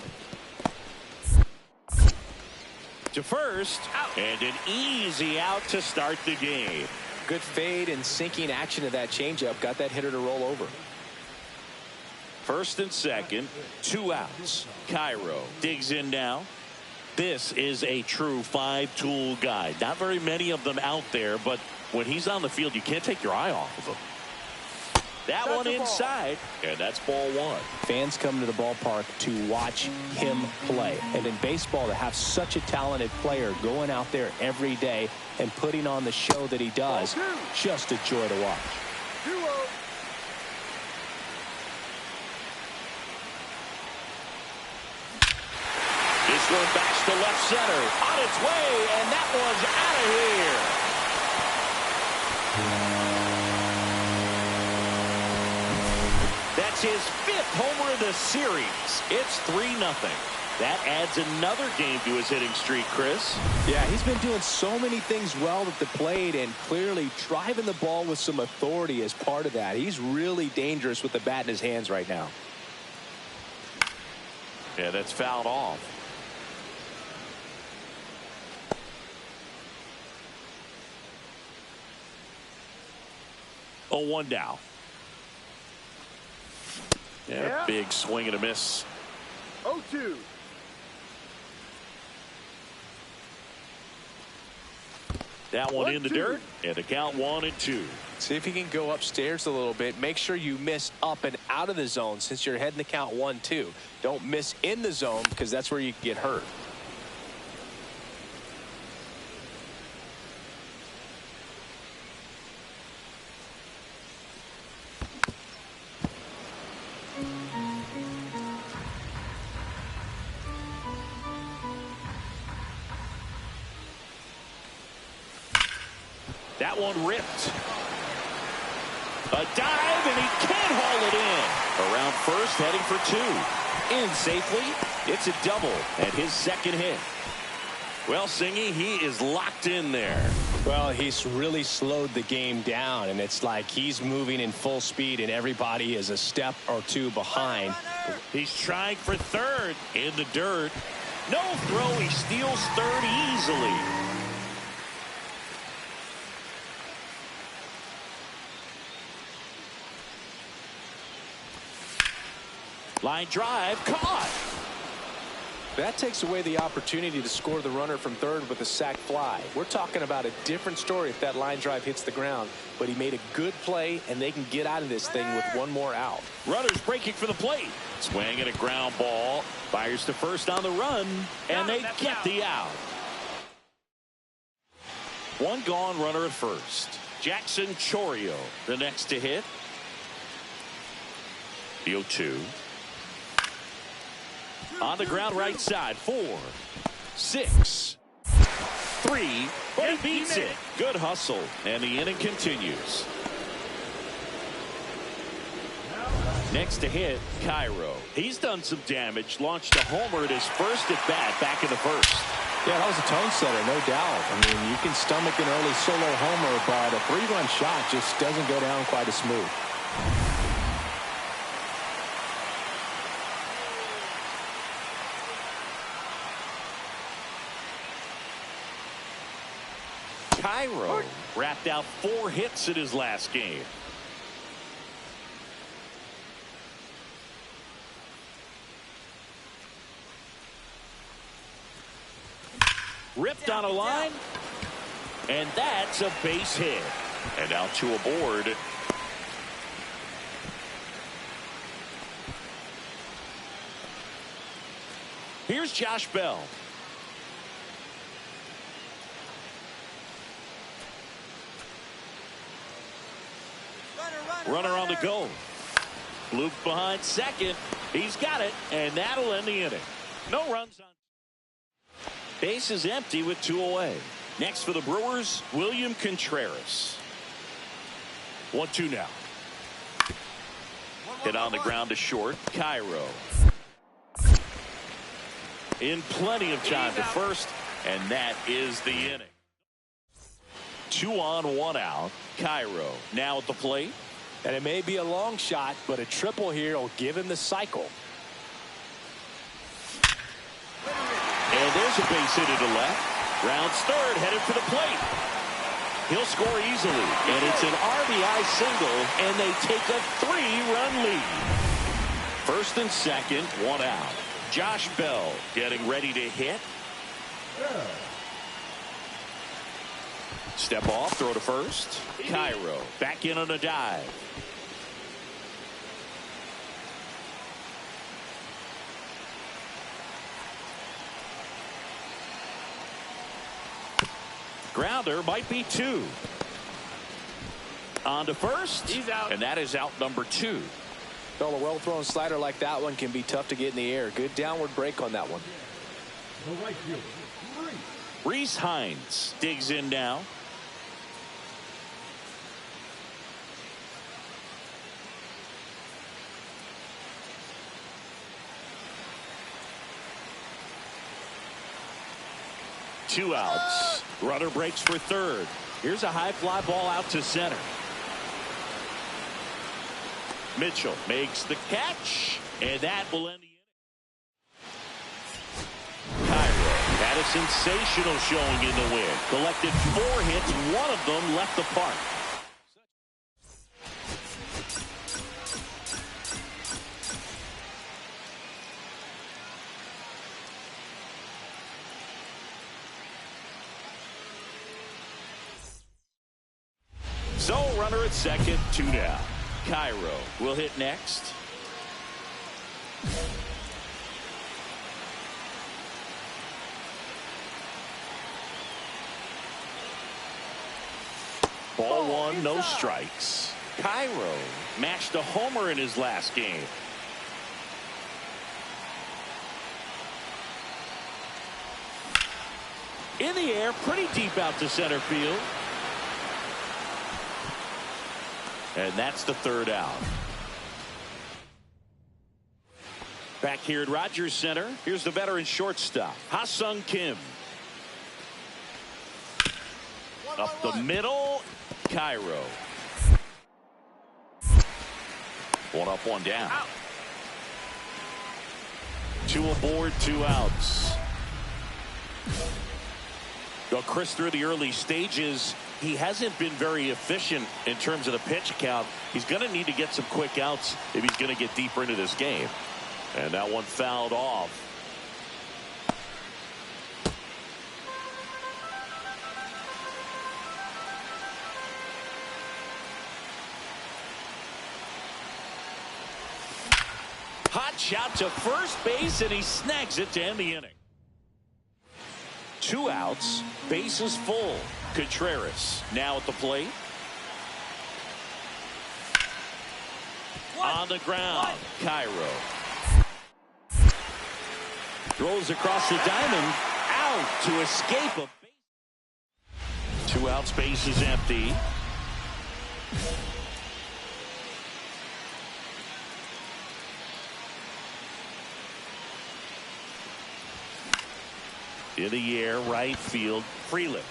To first. And an easy out to start the game. Good fade and sinking action of that changeup. Got that hitter to roll over. First and second, 2 outs. Cairo digs in now. This is a true 5-tool guy. Not very many of them out there, but when he's on the field, you can't take your eye off of him. That one inside, and that's ball 1. Fans come to the ballpark to watch him play. And in baseball, to have such a talented player going out there every day and putting on the show that he does, just a joy to watch. This one backs to left center. On its way, and that one's out of here. That's his 5th homer of the series. It's 3-0. That adds another game to his hitting streak, Chris. Yeah, he's been doing so many things well at the plate and clearly driving the ball with some authority as part of that. He's really dangerous with the bat in his hands right now. Yeah, that's fouled off. Oh, 1 down. Yeah, big swing and a miss. 0-2. That one in the dirt, and the count 1-2. See if you can go upstairs a little bit. Make sure you miss up and out of the zone since you're heading to count 1-2. Don't miss in the zone because that's where you can get hurt. That one ripped. A dive, and he can't haul it in. Around first, heading for 2. In safely. It's a double and his 2nd hit. Well, Singy, he is locked in there. Well, he's really slowed the game down, and it's like he's moving in full speed, and everybody is a step or 2 behind. He's trying for 3rd in the dirt. No throw. He steals 3rd easily. Line drive, caught. That takes away the opportunity to score the runner from third with a sac fly. We're talking about a different story if that line drive hits the ground. But he made a good play, and they can get out of this thing with one more out. Runners breaking for the plate. Swing and a ground ball. Fires to first on the run, and they get the out. One gone, runner at first. Jackson Chourio, the next to hit. The 0-2. On the ground right side. 4, 6, 3. But he beats it. Good hustle. And the inning continues. Next to hit, Cairo. He's done some damage. Launched a homer at his first at bat back in the first. Yeah, that was a tone setter, no doubt. I mean, you can stomach an early solo homer, but a 3-run shot just doesn't go down quite as smooth. Cairo wrapped out 4 hits in his last game. Ripped on a line, and that's a base hit. And now 2 aboard. Here's Josh Bell. Runner on the go. Luke behind second. He's got it, and that'll end the inning. No runs on. Base is empty with 2 away. Next for the Brewers, William Contreras. 1-2 now. Hit on the ground to short. Cairo. In plenty of time to first, and that is the inning. 2 on, 1 out. Cairo now at the plate. And it may be a long shot, but a triple here will give him the cycle. And there's a base hit to left. Rounds third, headed for the plate. He'll score easily, and it's an RBI single, and they take a 3-run lead. First and second, 1 out. Josh Bell getting ready to hit. Step off, throw to first. Cairo back in on a dive. Grounder might be 2. On to first. He's out. And that is out number 2. Well, a well-thrown slider like that one can be tough to get in the air. Good downward break on that one. The right fielder, Reese Hines digs in now. Two outs. Runner breaks for third. Here's a high fly ball out to center. Mitchell makes the catch, and that will end the inning. Cairo had a sensational showing in the win. Collected 4 hits, 1 of them left the park. So, runner at second, 2 down. Cairo will hit next. Ball 1, no strikes. Cairo matched a homer in his last game. In the air, pretty deep out to center field. And that's the 3rd out. Back here at Rogers Center, here's the veteran shortstop, Ha-Sung Kim. Up the middle, Cairo. 1 up, 1 down. 2 aboard, 2 outs. Well, Chris, through the early stages, he hasn't been very efficient in terms of the pitch count. He's going to need to get some quick outs if he's going to get deeper into this game. And that one fouled off. Hot shot to first base, and he snags it to end the inning. 2 outs, bases full. Contreras now at the plate. On the ground, Cairo. Throws across the diamond, out to escape a base. 2 outs, base is empty. In the air, right field, Freeland.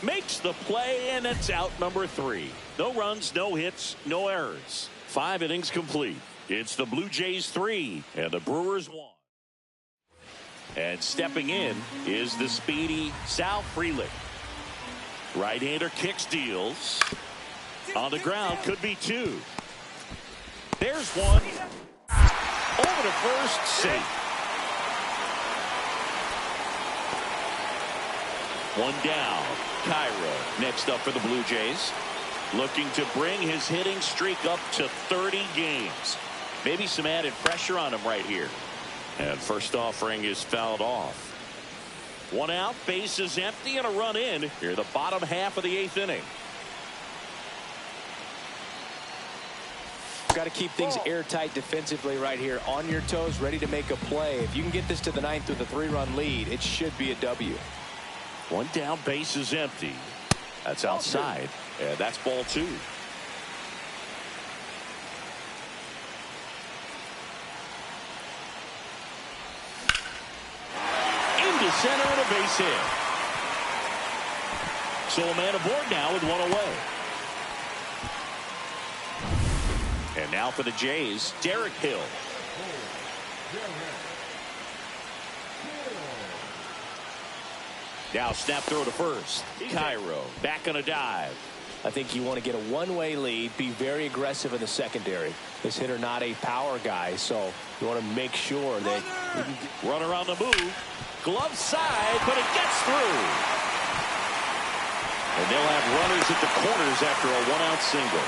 Makes the play, and it's out number 3. No runs, no hits, no errors. 5 innings complete. It's the Blue Jays 3 and the Brewers 1. And stepping in is the speedy Sal Freeland. Right-hander kicks, deals. On the ground, could be 2. There's 1. Over to first, safe. 1 down. Cairo next up for the Blue Jays. Looking to bring his hitting streak up to 30 games. Maybe some added pressure on him right here. And first offering is fouled off. 1 out, base is empty, and a run in here the bottom half of the 8th inning. Got to keep things airtight defensively right here. On your toes, ready to make a play. If you can get this to the 9th with a 3-run lead, it should be a W. 1 down, base is empty. That's outside, and that's ball 2. Into center and a base hit. So a man aboard now with 1 away. And now for the Jays, Derek Hill. Now snap throw to first. Cairo back on a dive. I think you want to get a one-way lead, be very aggressive in the secondary. This hitter not a power guy, so you want to make sure that you can run around the move. Glove side, but it gets through. And they'll have runners at the corners after a 1-out single.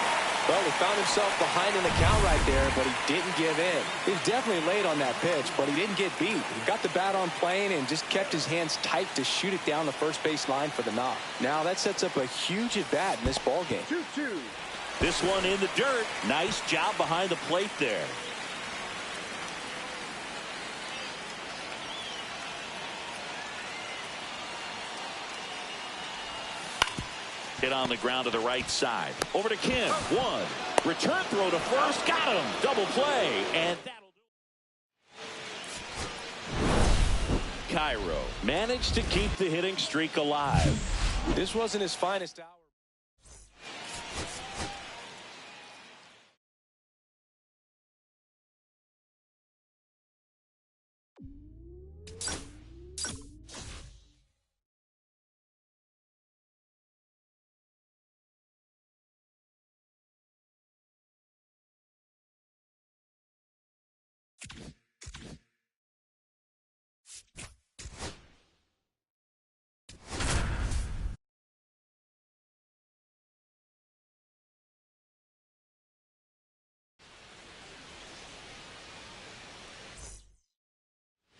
Well, he found himself behind in the count right there, but he didn't give in. He was definitely late on that pitch, but he didn't get beat. He got the bat on plane and just kept his hands tight to shoot it down the first base line for the knock. Now that sets up a huge at-bat in this ball game. 2-2. This one in the dirt. Nice job behind the plate there. Hit on the ground to the right side. Over to Kim. 1. Return throw to first. Got him. Double play. And that'll do it. Cairo managed to keep the hitting streak alive. This wasn't his finest hour.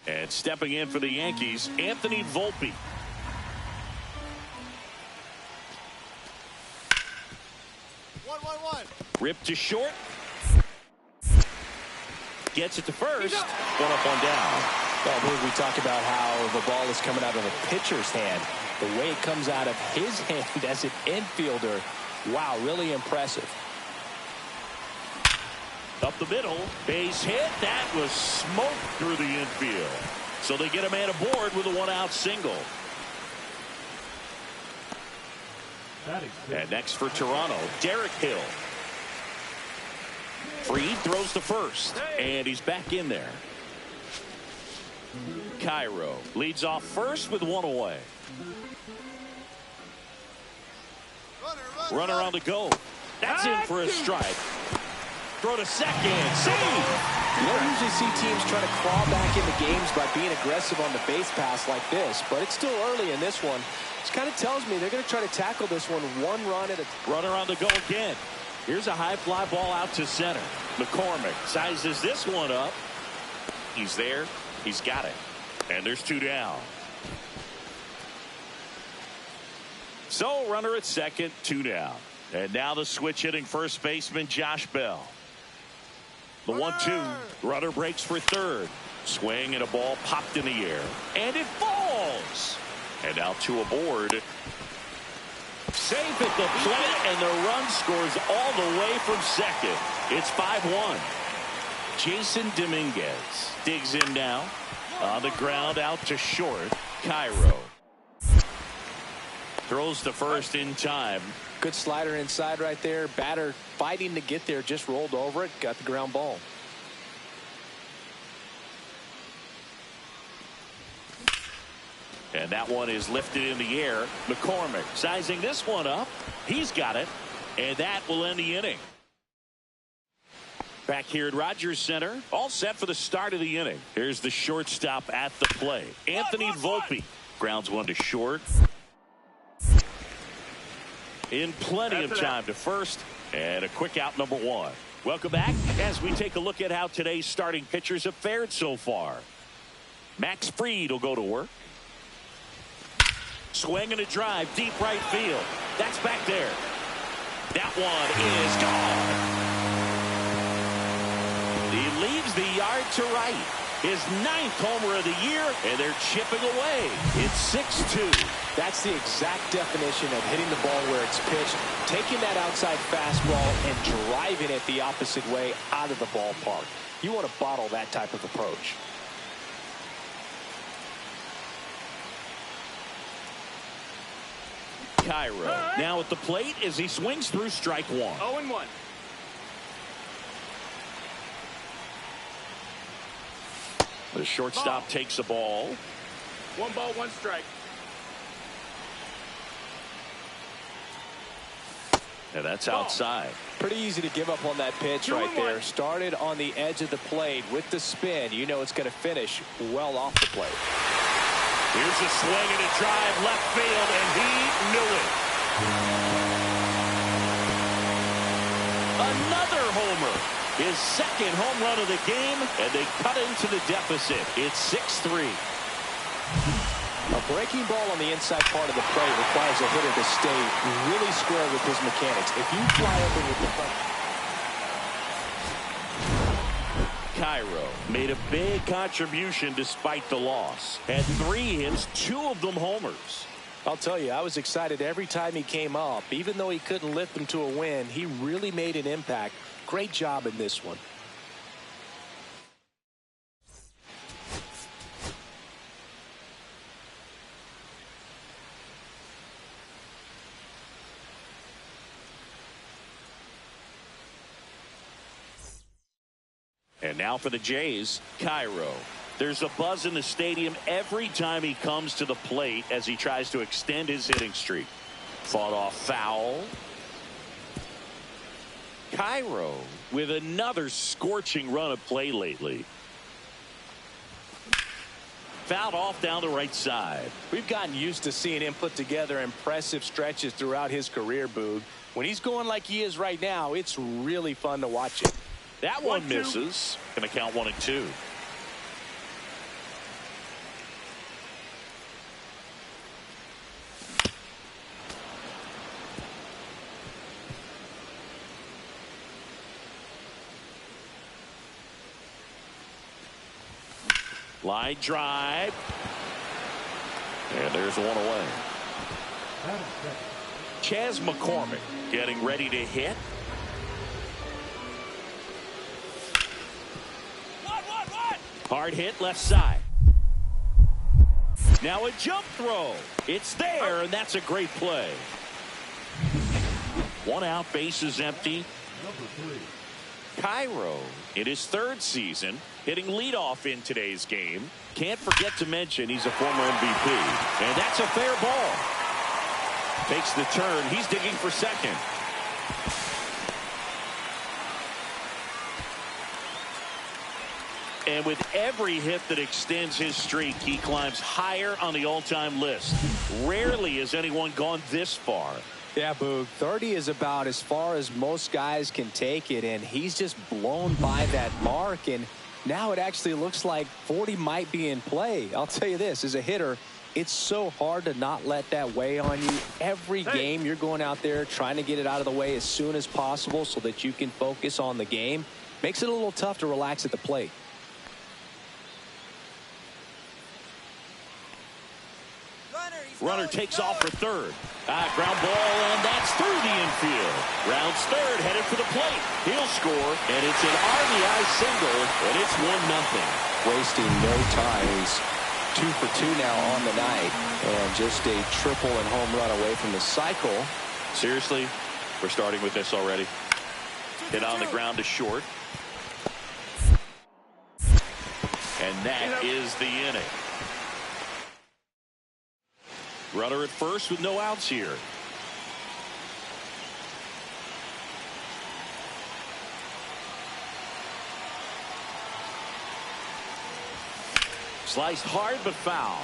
And stepping in for the Yankees, Anthony Volpe. Ripped to short. Gets it to first. 1 up, 1 down. Well, we talk about how the ball is coming out of the pitcher's hand. The way it comes out of his hand as an infielder, wow, really impressive. Up the middle, base hit. That was smoked through the infield. So they get a man aboard with a 1-out single. And next for Toronto, Derek Hill. Fried throws to first, and he's back in there. Cairo leads off first with 1 away. Runner on the go. That's in for a strike. Throw to second. Save. You don't usually see teams try to claw back into games by being aggressive on the base pass like this, but it's still early in this one. This kind of tells me they're going to try to tackle this one 1 run at a runner on the go again. Here's a high fly ball out to center. McCormick sizes this one up. He's there. He's got it. And there's 2 down. So runner at second, 2 down. And now the switch hitting first baseman Josh Bell. The 1-2. Runner breaks for third. Swing and a ball popped in the air. And it falls. And now 2 aboard. Safe at the plate, and the run scores all the way from second. It's 5-1. Jason Dominguez digs in now. On the ground out to short. Cairo throws to first in time. Good slider inside right there. Batter fighting to get there, just rolled over it, got the ground ball. And that one is lifted in the air. McCormick sizing this one up. He's got it. And that will end the inning. Back here at Rogers Center, all set for the start of the inning. Here's the shortstop at the plate. Anthony Volpe grounds one to short. In plenty of time to first. And a quick out, number 1. Welcome back as we take a look at how today's starting pitchers have fared so far. Max Fried will go to work. Swing and a drive, deep right field. That's back there. That one is gone. He leaves the yard to right. His 9th homer of the year, and they're chipping away. It's 6-2. That's the exact definition of hitting the ball where it's pitched, taking that outside fastball and driving it the opposite way out of the ballpark. You want to bottle that type of approach. Cairo now at the plate as he swings through strike 1. 0-1. The shortstop takes the ball. 1 ball, 1 strike. And that's outside. Pretty easy to give up on that pitch right there. Started on the edge of the plate with the spin. You know it's going to finish well off the plate. Here's a swing and a drive left field, and he knew it. Another homer. His 2nd home run of the game, and they cut into the deficit. It's 6-3. A breaking ball on the inside part of the plate requires a hitter to stay really square with his mechanics. If you fly over with the front. Cairo made a big contribution despite the loss. Had 3 hits, 2 of them homers. I'll tell you, I was excited every time he came up. Even though he couldn't lift them to a win, he really made an impact. Great job in this one. And now for the Jays, Cairo. There's a buzz in the stadium every time he comes to the plate as he tries to extend his hitting streak. Fought off foul. Cairo with another scorching run of play lately. Fouled off down the right side. We've gotten used to seeing him put together impressive stretches throughout his career, Boog. When he's going like he is right now, it's really fun to watch it. That one misses. Going to count 1-2. Line drive. And there's one away. Chas McCormick getting ready to hit. Hard hit left side. Now a jump throw. It's there, and that's a great play. 1 out, bases empty. Cairo in his 3rd season hitting leadoff in today's game. Can't forget to mention he's a former MVP. And that's a fair ball. Takes the turn. He's digging for second. And with every hit that extends his streak, he climbs higher on the all-time list. Rarely has anyone gone this far. Yeah, Boog, 30 is about as far as most guys can take it, and he's just blown by that mark, and now it actually looks like 40 might be in play. I'll tell you this, as a hitter, it's so hard to not let that weigh on you. Every game you're going out there trying to get it out of the way as soon as possible so that you can focus on the game. Makes it a little tough to relax at the plate. Runner takes off for third. Ground ball, and that's through the infield. Rounds third, headed for the plate. He'll score, and it's an RBI single, and it's 1-0. Wasting no time. He's 2 for 2 now on the night, and just a triple and home run away from the cycle. Seriously, we're starting with this already. Hit on the ground to short. And that is the inning. Runner at first with no outs here. Sliced hard but foul.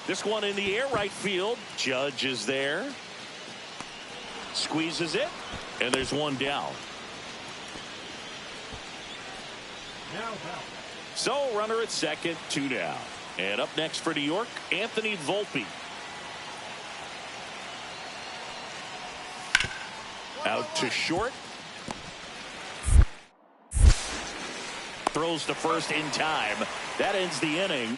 This one in the air, right field. Judge is there. Squeezes it. And there's one down. So runner at second, 2 down. And up next for New York, Anthony Volpe. Out to short. Throws to first in time. That ends the inning.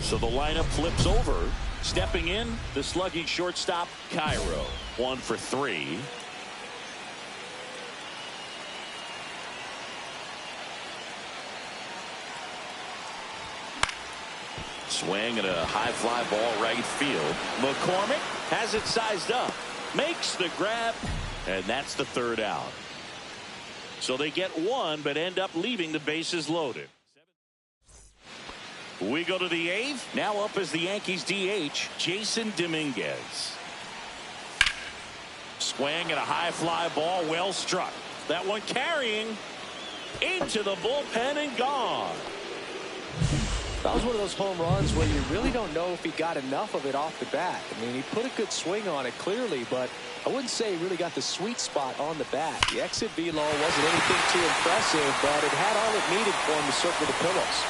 So the lineup flips over. Stepping in, the sluggy shortstop, Cairo. 1 for 3. Swing and a high fly ball right field. McCormick has it sized up. Makes the grab, and that's the third out. So they get one, but end up leaving the bases loaded. We go to the 8th. Now up as the Yankees DH, Jason Dominguez. Swing and a high fly ball, well struck. That one carrying into the bullpen and gone. That was one of those home runs where you really don't know if he got enough of it off the bat. I mean, he put a good swing on it clearly, but I wouldn't say he really got the sweet spot on the bat. The exit velo wasn't anything too impressive, but it had all it needed for him to circle the pillows.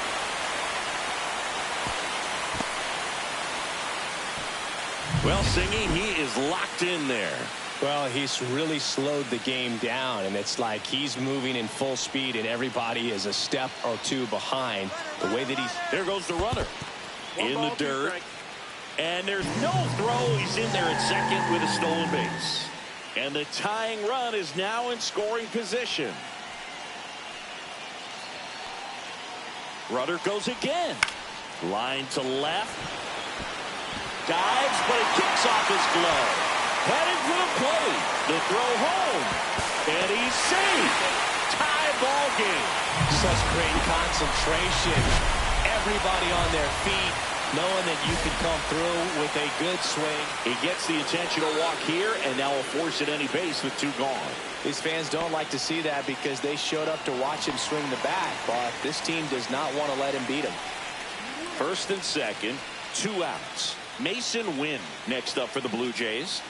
Well, Singy, he is locked in there. Well, he's really slowed the game down, and it's like he's moving in full speed, and everybody is a step or two behind. The way that he's... There goes the runner. In the dirt. And there's no throw. He's in there at second with a stolen base. And the tying run is now in scoring position. Runner goes again. Line to left. Dives, but it kicks off his glove. Headed for the plate. The throw home. And he's safe. Tie ball game. Such great concentration. Everybody on their feet, knowing that you can come through with a good swing. He gets the intentional walk here, and now will force at any base with 2 gone. These fans don't like to see that because they showed up to watch him swing the bat, but this team does not want to let him beat him. First and second, 2 outs. Mason Wynn next up for the Blue Jays.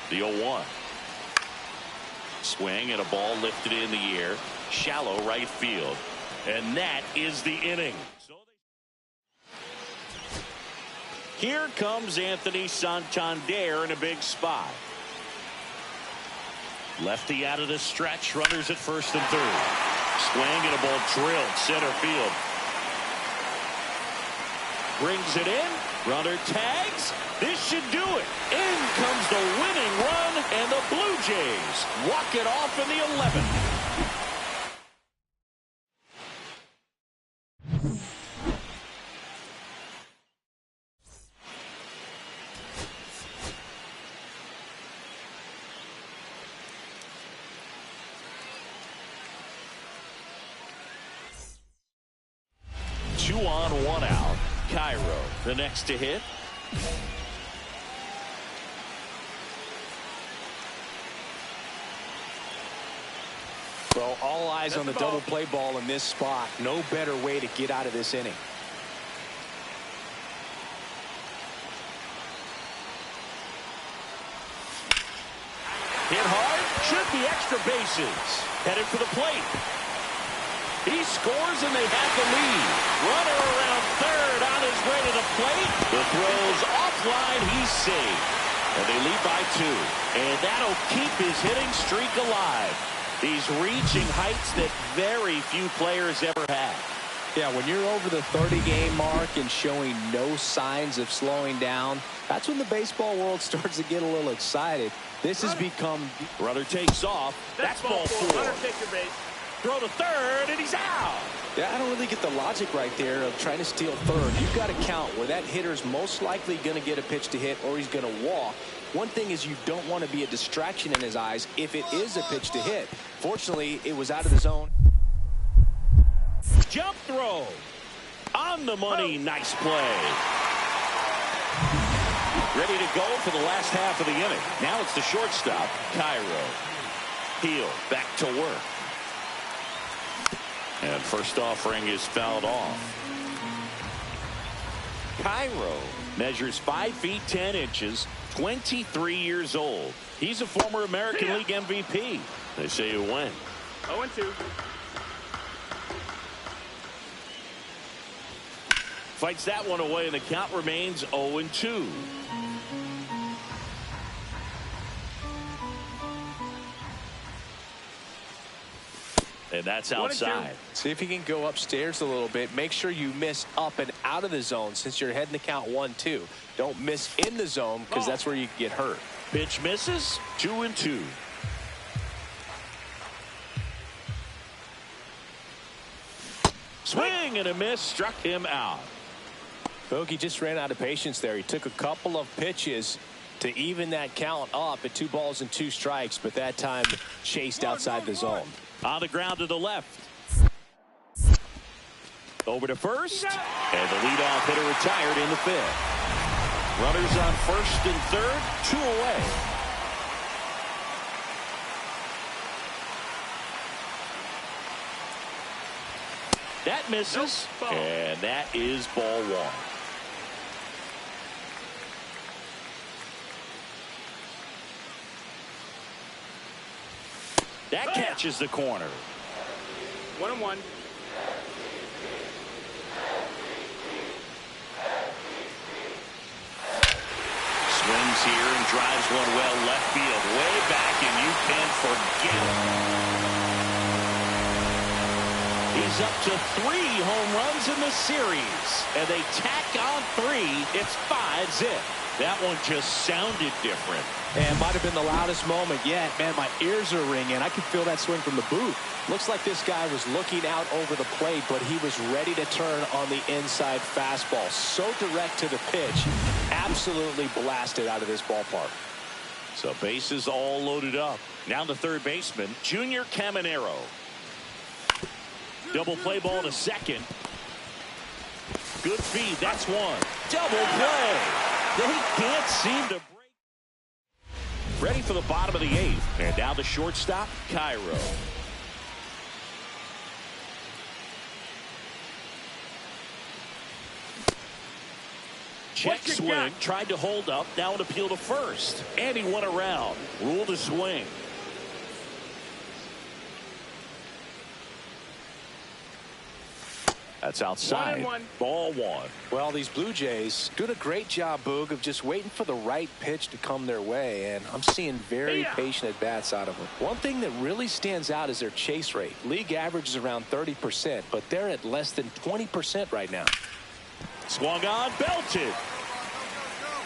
The 0-1. Swing and a ball lifted in the air. Shallow right field. And that is the inning. Here comes Anthony Santander in a big spot. Lefty out of the stretch. Runners at first and third. Swing and a ball drilled center field. Brings it in. Runner tags. This should do it. In comes the winning run, and the Blue Jays walk it off in the 11th. Two on, 1 out. Cairo, the next to hit. Well, all eyes on the double play ball in this spot. No better way to get out of this inning. Hit hard, should be extra bases. Headed for the plate. He scores and they have the lead. Runner around third on his way to the plate. The throw's offline, he's safe. And they lead by 2. And that'll keep his hitting streak alive. He's reaching heights that very few players ever have. Yeah, when you're over the 30-game mark and showing no signs of slowing down, that's when the baseball world starts to get a little excited. This has become... Runner takes off. That's ball 4. Runner, take your base. Throw to third, and he's out. Yeah, I don't really get the logic right there of trying to steal third. You've got to count where that hitter's most likely going to get a pitch to hit or he's going to walk. One thing is you don't want to be a distraction in his eyes if it is a pitch to hit. Fortunately, it was out of the zone. Jump throw. On the money. Nice play. Ready to go for the last half of the inning. Now it's the shortstop, Cairo. Heel back to work. And first offering is fouled off. Cairo measures 5 feet 10 inches, 23 years old. He's a former American League MVP. They say he win. 0-2. Fights that one away, and the count remains 0-2. And that's outside. See if you can go upstairs a little bit. Make sure you miss up and out of the zone since you're heading to count 1-2. Don't miss in the zone because that's where you get hurt. Pitch misses. 2-2. Swing and a miss. Struck him out. Bogey just ran out of patience there. He took a couple of pitches to even that count up at 2 balls and 2 strikes, but that time chased outside the zone. On the ground to the left. Over to first. And the leadoff hitter retired in the 5th. Runners on first and third. 2 away. That misses. Nope. And that is ball 1. That catches the corner. 1-1. Swings here and drives one well left field. Way back, and you can't forget it. He's up to 3 home runs in the series. And they tack on 3. It's 5-zip. That one just sounded different. And might have been the loudest moment yet. Man, my ears are ringing. I can feel that swing from the booth. Looks like this guy was looking out over the plate, but he was ready to turn on the inside fastball. So direct to the pitch. Absolutely blasted out of this ballpark. So bases all loaded up. Now the third baseman, Junior Caminero. Double play ball to second. Good feed. That's one. Double play. They can't seem to break. Ready for the bottom of the 8th. And now the shortstop, Cairo. Check swing. Tried to hold up. Now an appeal to first. And he went around. Rule to swing. That's outside. 1-1. Ball 1. Well, these Blue Jays doing a great job, Boog, of just waiting for the right pitch to come their way, and I'm seeing very patient at-bats out of them. One thing that really stands out is their chase rate. League average is around 30%, but they're at less than 20% right now. Swung on, belted.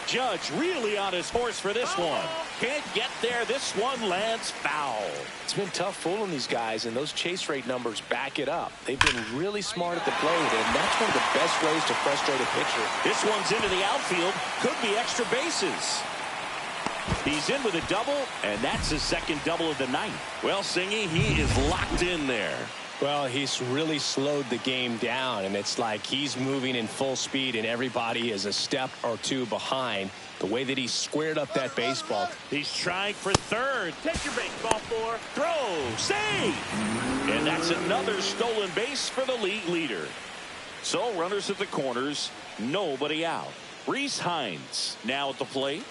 Judge really on his horse for this one. Can't get there. This one lands foul. It's been tough fooling these guys, and those chase rate numbers back it up. They've been really smart at the plate, and that's one of the best ways to frustrate a pitcher. This one's into the outfield. Could be extra bases. He's in with a double, and that's his second double of the night. Well, Singy, he is locked in there. Well, he's really slowed the game down, and it's like he's moving in full speed, and everybody is a step or two behind. The way that he squared up that baseball. He's trying for third. Take your baseball floor. Throw. Save. And that's another stolen base for the league leader. So runners at the corners. Nobody out. Rhys Hines now at the plate.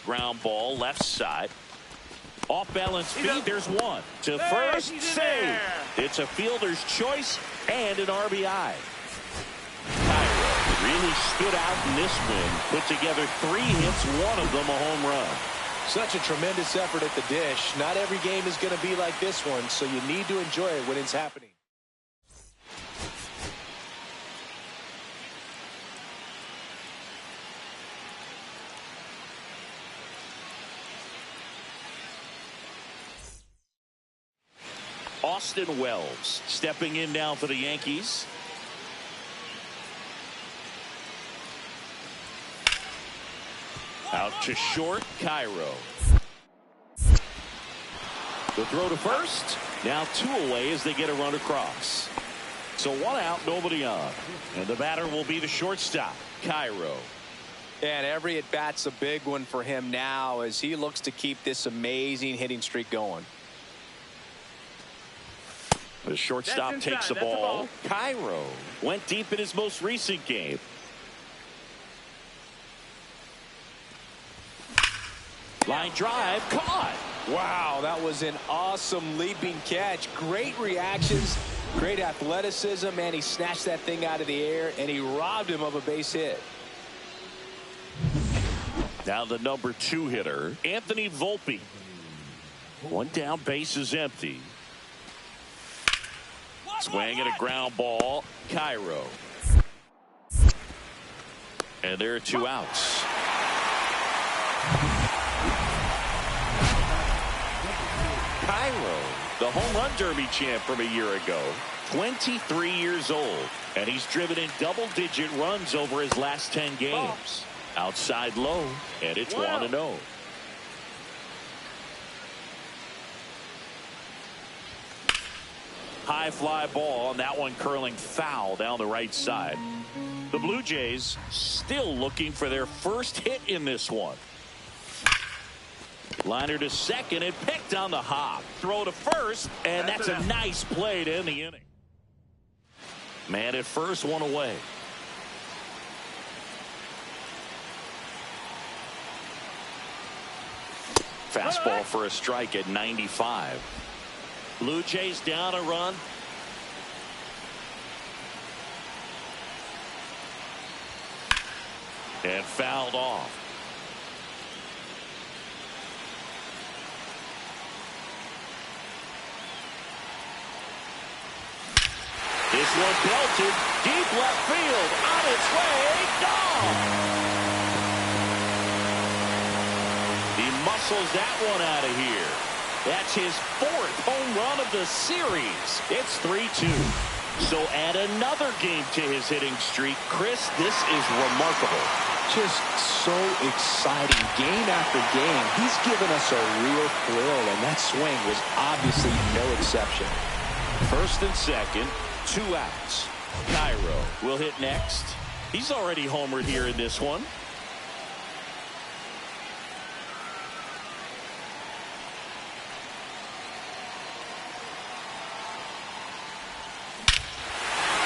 Ground ball left side. Off balance feed. There's one. To first. Save. It's a fielder's choice and an RBI. Cairo really stood out in this win. Put together 3 hits, one of them a home run. Such a tremendous effort at the dish. Not every game is going to be like this one, so you need to enjoy it when it's happening. Austin Wells stepping in now for the Yankees. Out to short, Cairo. The throw to first. Now 2 away as they get a run across. So 1 out, nobody on. And the batter will be the shortstop, Cairo. And every at-bat's a big one for him now as he looks to keep this amazing hitting streak going. The shortstop takes the ball. Cairo went deep in his most recent game. Line drive, caught. Wow, that was an awesome leaping catch. Great reactions, great athleticism, and he snatched that thing out of the air, and he robbed him of a base hit. Now the number 2 hitter, Anthony Volpe. 1 down, base is empty. Swing and a ground ball, Cairo. And there are 2 outs. Cairo, the home run derby champ from a year ago, 23 years old, and he's driven in double-digit runs over his last 10 games. Outside low, and it's 1-0. High fly ball, and that one curling foul down the right side. The Blue Jays still looking for their first hit in this one. Liner to second and picked on the hop. Throw to first, and that's a nice play to end the inning. Man at first, 1 away. Fastball for a strike at 95. Blue Jays down a run. And fouled off. This one belted deep left field, on its way, gone. He muscles that one out of here. That's his 4th home run of the series. It's 3-2. So add another game to his hitting streak. Chris, this is remarkable. Just so exciting. Game after game, he's given us a real thrill, and that swing was obviously no exception. First and second, 2 outs. Cairo will hit next. He's already homered here in this one.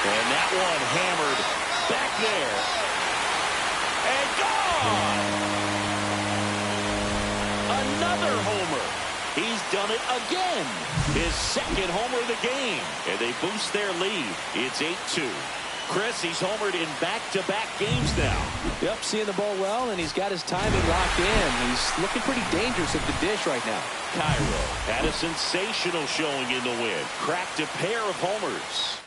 And that one hammered back there. And gone! Another homer. He's done it again. His 2nd homer of the game. And they boost their lead. It's 8-2. Chris, he's homered in back-to-back games now. Yep, seeing the ball well, and he's got his timing locked in. He's looking pretty dangerous at the dish right now. Cairo had a sensational showing in the win. Cracked a pair of homers.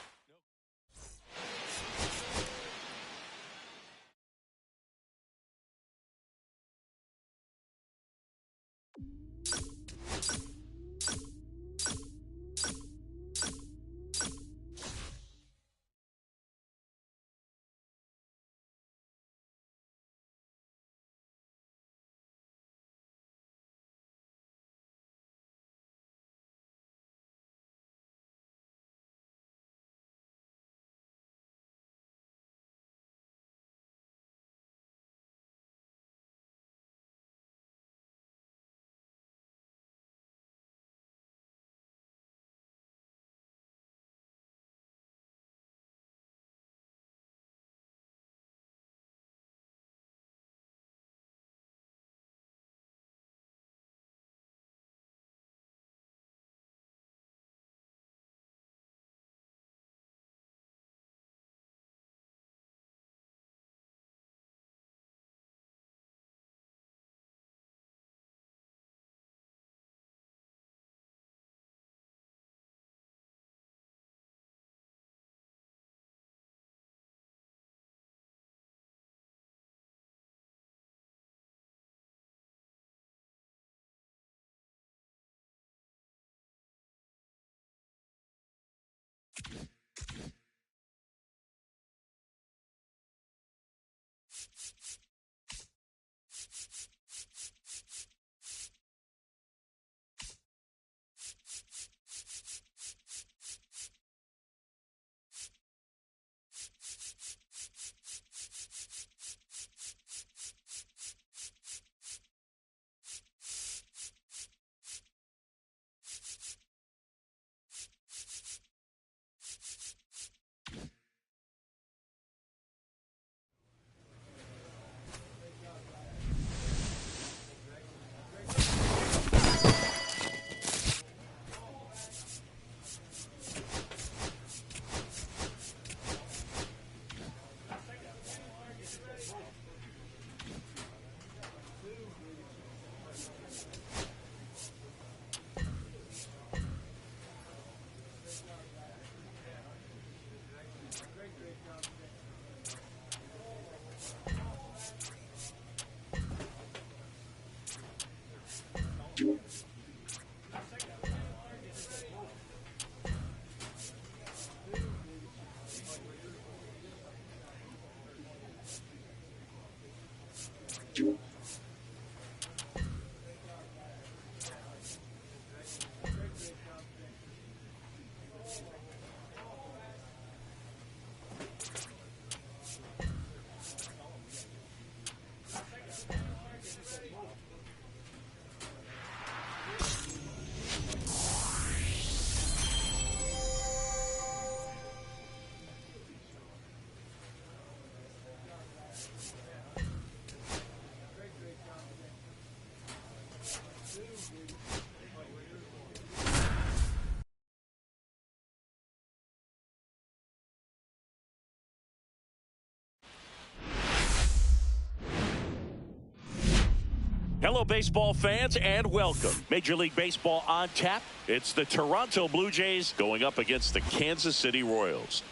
Hello, baseball fans, and welcome. Major League Baseball on tap. It's the Toronto Blue Jays going up against the Kansas City Royals.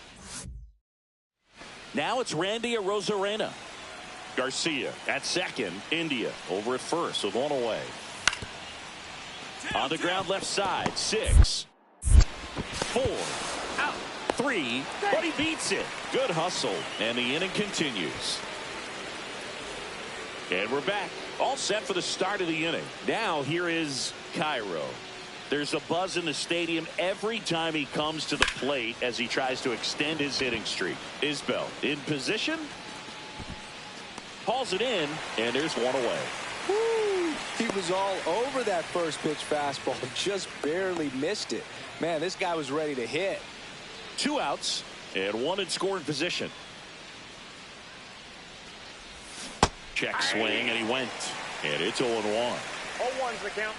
Now it's Randy Arozarena. Garcia at second. India over at first with one away. On the ground left side. 6, 4, out, 3, but he beats it. Good hustle, and the inning continues. And we're back. All set for the start of the inning. Now here is Cairo. There's a buzz in the stadium every time he comes to the plate as he tries to extend his hitting streak. Isbell in position. Hauls it in, and there's one away. Woo! He was all over that first pitch fastball, just barely missed it. Man, this guy was ready to hit. 2 outs and 1 in scoring position. Check swing, and he went. And it's 0-1. 0-1's the count.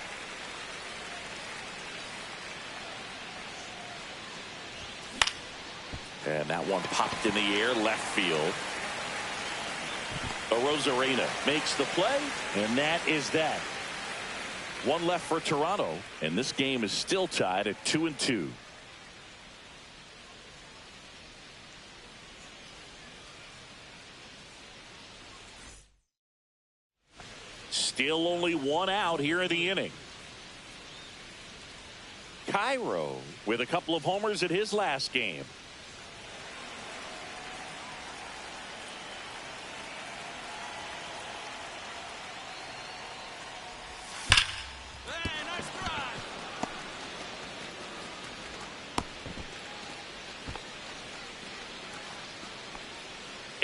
And that one popped in the air, left field. Arozarena makes the play, and that is that. 1 left for Toronto, and this game is still tied at 2-2. Still only 1 out here in the inning. Cairo with a couple of homers in his last game.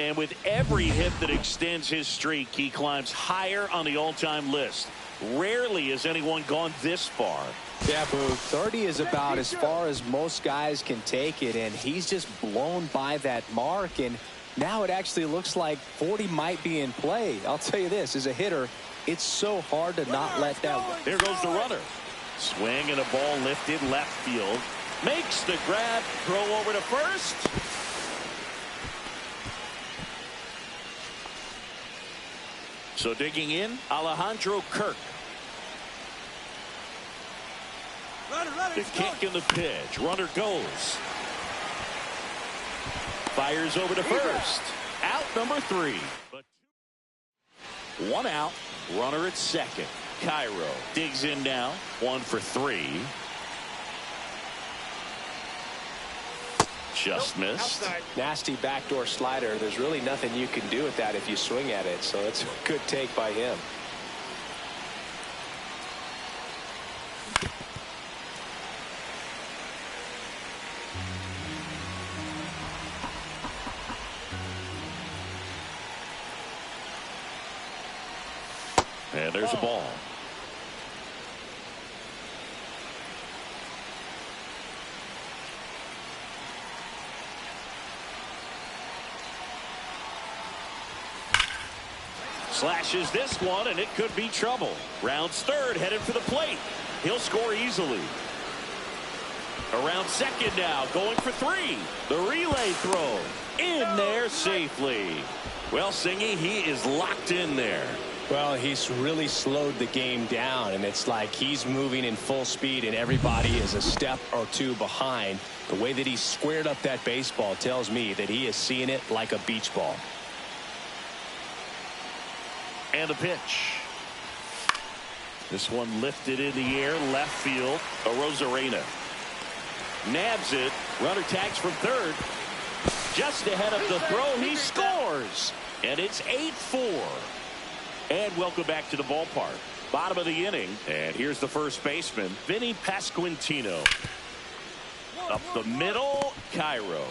And with every hit that extends his streak, he climbs higher on the all-time list. Rarely has anyone gone this far. Yeah, Boog, 30 is about as far as most guys can take it, and he's just blown by that mark, and now it actually looks like 40 might be in play. I'll tell you this, as a hitter, it's so hard to not let that go. There goes the runner. Swing and a ball lifted left field. Makes the grab, throw over to first. So digging in, Alejandro Kirk. The kick and the pitch. Runner goes. Fires over to first. Out number 3. But 1 out. Runner at second. Cairo digs in now. 1 for 3. Just missed. Outside. Nasty backdoor slider. There's really nothing you can do with that if you swing at it. So it's a good take by him. And there's a ball. Slashes this one, and it could be trouble. Rounds third, headed for the plate. He'll score easily. Around second now, going for three. The relay throw in there safely. Well, Singy, he is locked in there. Well, he's really slowed the game down, and it's like he's moving in full speed and everybody is a step or two behind. The way that he squared up that baseball tells me that he is seeing it like a beach ball. And a pitch. This one lifted in the air, left field. Arozarena nabs it. Runner tags from third. Just ahead of the throw, he scores. And it's 8-4. And welcome back to the ballpark. Bottom of the inning. And here's the first baseman, Vinny Pasquantino. Up the middle, Cairo.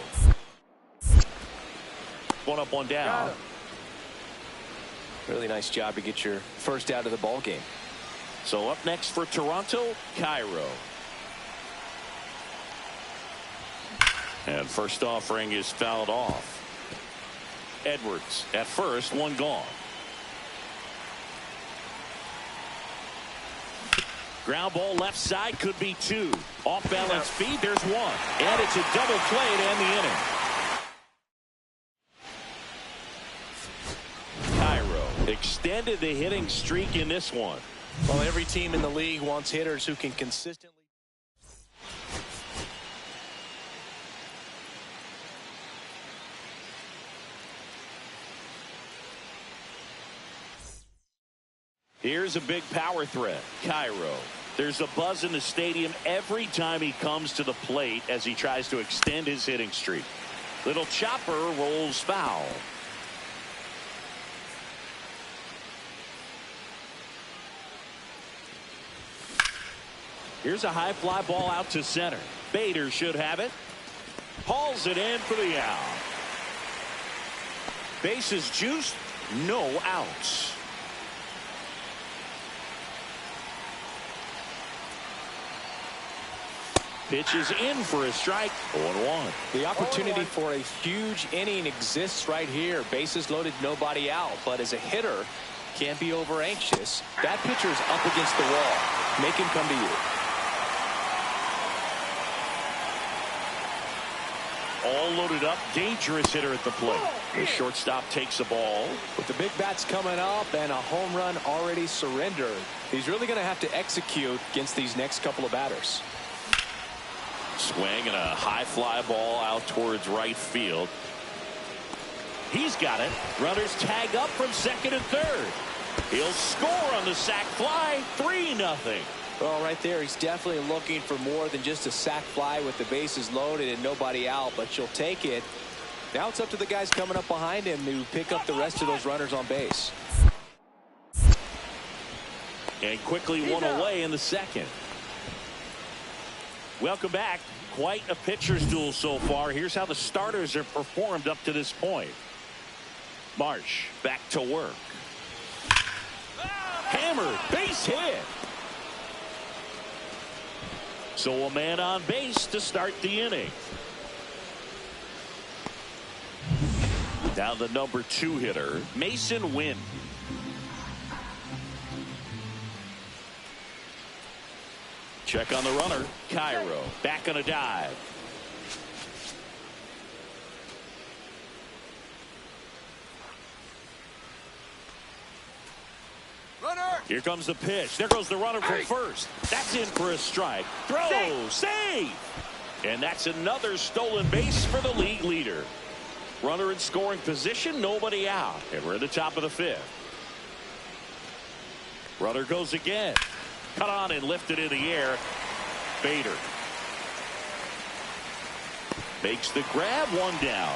One up, one down. Really nice job to get your first out of the ball game. So up next for Toronto, Cairo. And first offering is fouled off. Edwards at first, one gone. Ground ball left side, could be two. Off balance feed, there's one. And it's a double play to end the inning. Cairo extended the hitting streak in this one. Well, every team in the league wants hitters who can consistently. Here's a big power threat, Cairo. There's a buzz in the stadium every time he comes to the plate as he tries to extend his hitting streak. Little chopper rolls foul. Here's a high fly ball out to center. Bader should have it. Hauls it in for the out. Bases juiced, no outs. Pitches in for a strike. 0-1. The opportunity for a huge inning exists right here. Bases loaded, nobody out. But as a hitter, can't be over anxious. That pitcher's up against the wall. Make him come to you. All loaded up, dangerous hitter at the plate. The shortstop takes the ball. With the big bats coming up and a home run already surrendered, he's really going to have to execute against these next couple of batters. Swing and a high fly ball out towards right field. He's got it. Runners tag up from second and third. He'll score on the sac fly. 3-0. Well, right there, he's definitely looking for more than just a sac fly with the bases loaded and nobody out, but you'll take it. Now it's up to the guys coming up behind him to pick up the rest of those runners on base. And quickly one away in the second. Welcome back. Quite a pitcher's duel so far. Here's how the starters have performed up to this point. Marsh back to work. Hammered, base hit. So a man on base to start the inning. Now the number 2 hitter, Mason Wynn. Check on the runner, Cairo. Back on a dive. Runner. Here comes the pitch. There goes the runner from first. That's in for a strike. Throw, save. And that's another stolen base for the league leader. Runner in scoring position, nobody out. And we're at the top of the 5th. Runner goes again. Cut on and lifted in the air. Bader. makes the grab, one down.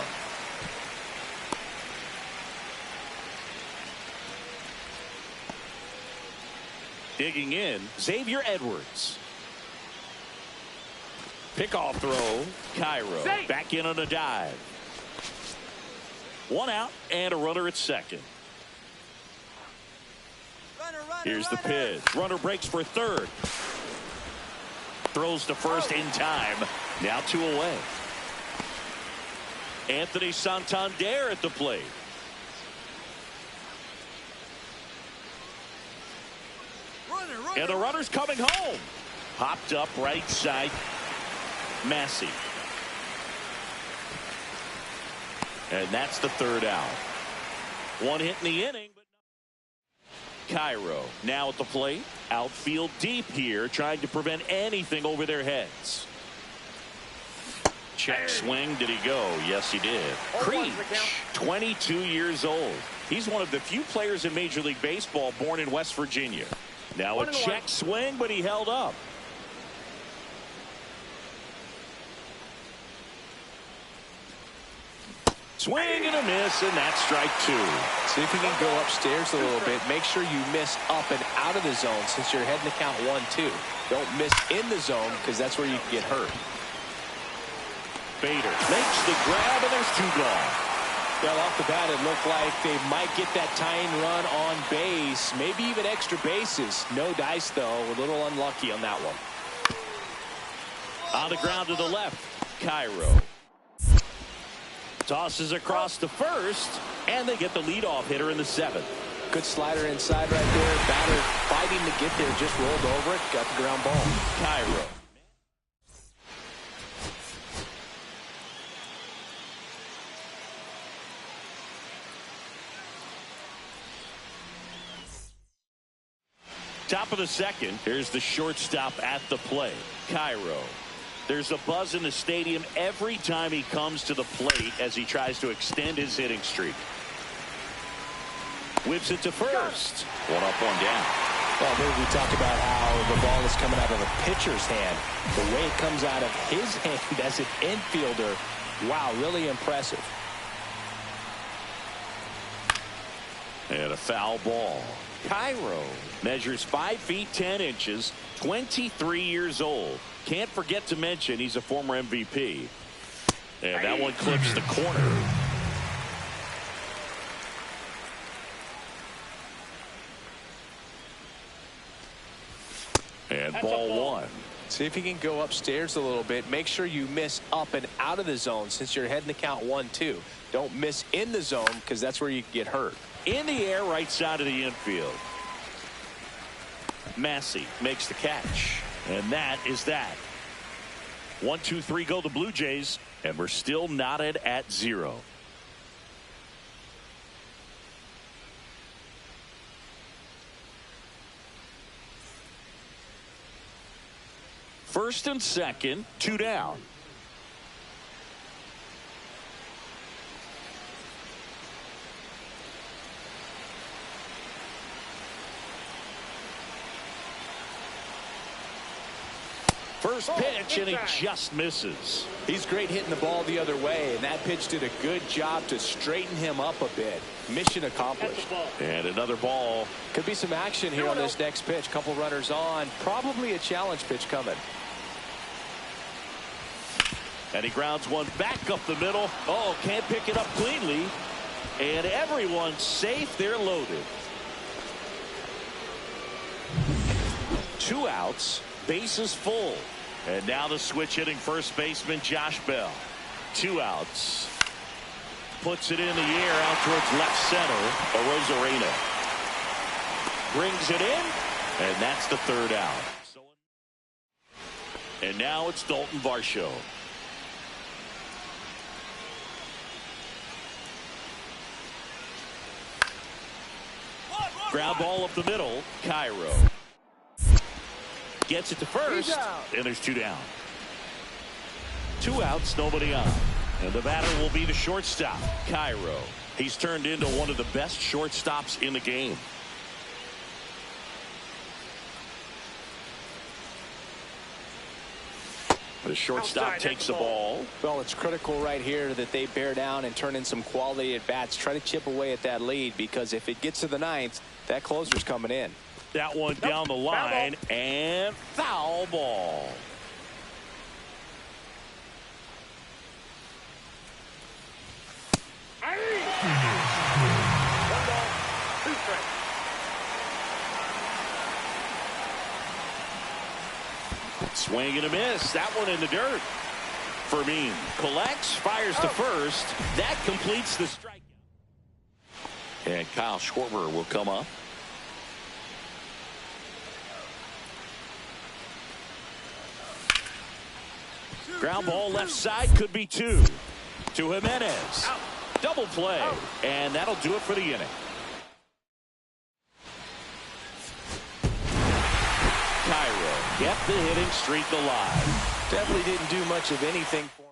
Digging in, Xavier Edwards. Pickoff throw, Cairo back in on a dive. One out and a runner at second. Here's the pitch. Runner breaks for third. Throws to first in time. Now 2 away. Anthony Santander at the plate. And the runner's coming home. Popped up right side. Massey. And that's the third out. One hit in the inning. Cairo now at the plate. Outfield deep here, trying to prevent anything over their heads. Check swing. Did he go? Yes, he did. Creech, 22 years old. He's one of the few players in Major League Baseball born in West Virginia. Now a check swing, but he held up. Swing and a miss, and that's strike 2. See if you can go upstairs a little bit. Make sure you miss up and out of the zone since you're heading to count 1-2. Don't miss in the zone because that's where you can get hurt. Bader makes the grab, and there's 2 gone. Well, off the bat, it looked like they might get that tying run on base, maybe even extra bases. No dice, though. A little unlucky on that one. On the ground to the left, Cairo. Tosses across to first, and they get the leadoff hitter in the 7th. Good slider inside right there. Batter fighting to get there, just rolled over it, got the ground ball. Cairo. Top of the 2nd, here's the shortstop at the plate, Cairo. There's a buzz in the stadium every time he comes to the plate as he tries to extend his hitting streak. Whips it to first. 1 up, 1 down. Well, maybe we talk about how the ball is coming out of a pitcher's hand. The way it comes out of his hand as an infielder, wow, really impressive. And a foul ball. Cairo measures 5 feet 10 inches, 23 years old. Can't forget to mention he's a former MVP. And that one clips the corner. And ball 1. See if you can go upstairs a little bit. Make sure you miss up and out of the zone since you're heading to count 1-2. Don't miss in the zone because that's where you can get hurt. In the air, right side of the infield. Massey makes the catch. And that is that. 1, 2, 3 go the Blue Jays, and we're still knotted at 0. First and second, 2 down. First pitch, and he just misses. He's great hitting the ball the other way, and that pitch did a good job to straighten him up a bit. Mission accomplished. And another ball. Could be some action here on this next pitch. Couple runners on. Probably a challenge pitch coming. And he grounds one back up the middle. Oh, can't pick it up cleanly. And everyone's safe. They're loaded. 2 outs. Bases full. And now the switch hitting first baseman Josh Bell. 2 outs. Puts it in the air out towards left center. Arozarena brings it in. And that's the 3rd out. And now it's Dalton Varsho. Ground ball up the middle. Cairo gets it to first, and there's 2 down. 2 outs, nobody on. And the batter will be the shortstop, Cairo. He's turned into one of the best shortstops in the game. The shortstop Outside, takes the that's the ball. Well, it's critical right here that they bear down and turn in some quality at bats. Try to chip away at that lead, because if it gets to the ninth, that closer's coming in. That one down the line, and foul ball. One ball, 2 strikes. Swing and a miss. That one in the dirt. Fermin collects, fires to first. That completes the strikeout. And Kyle Schwarber will come up. Ground ball left side, could be 2. To Jimenez. Double play. And that'll do it for the inning. Cairo kept the hitting streak alive. Definitely didn't do much of anything for him.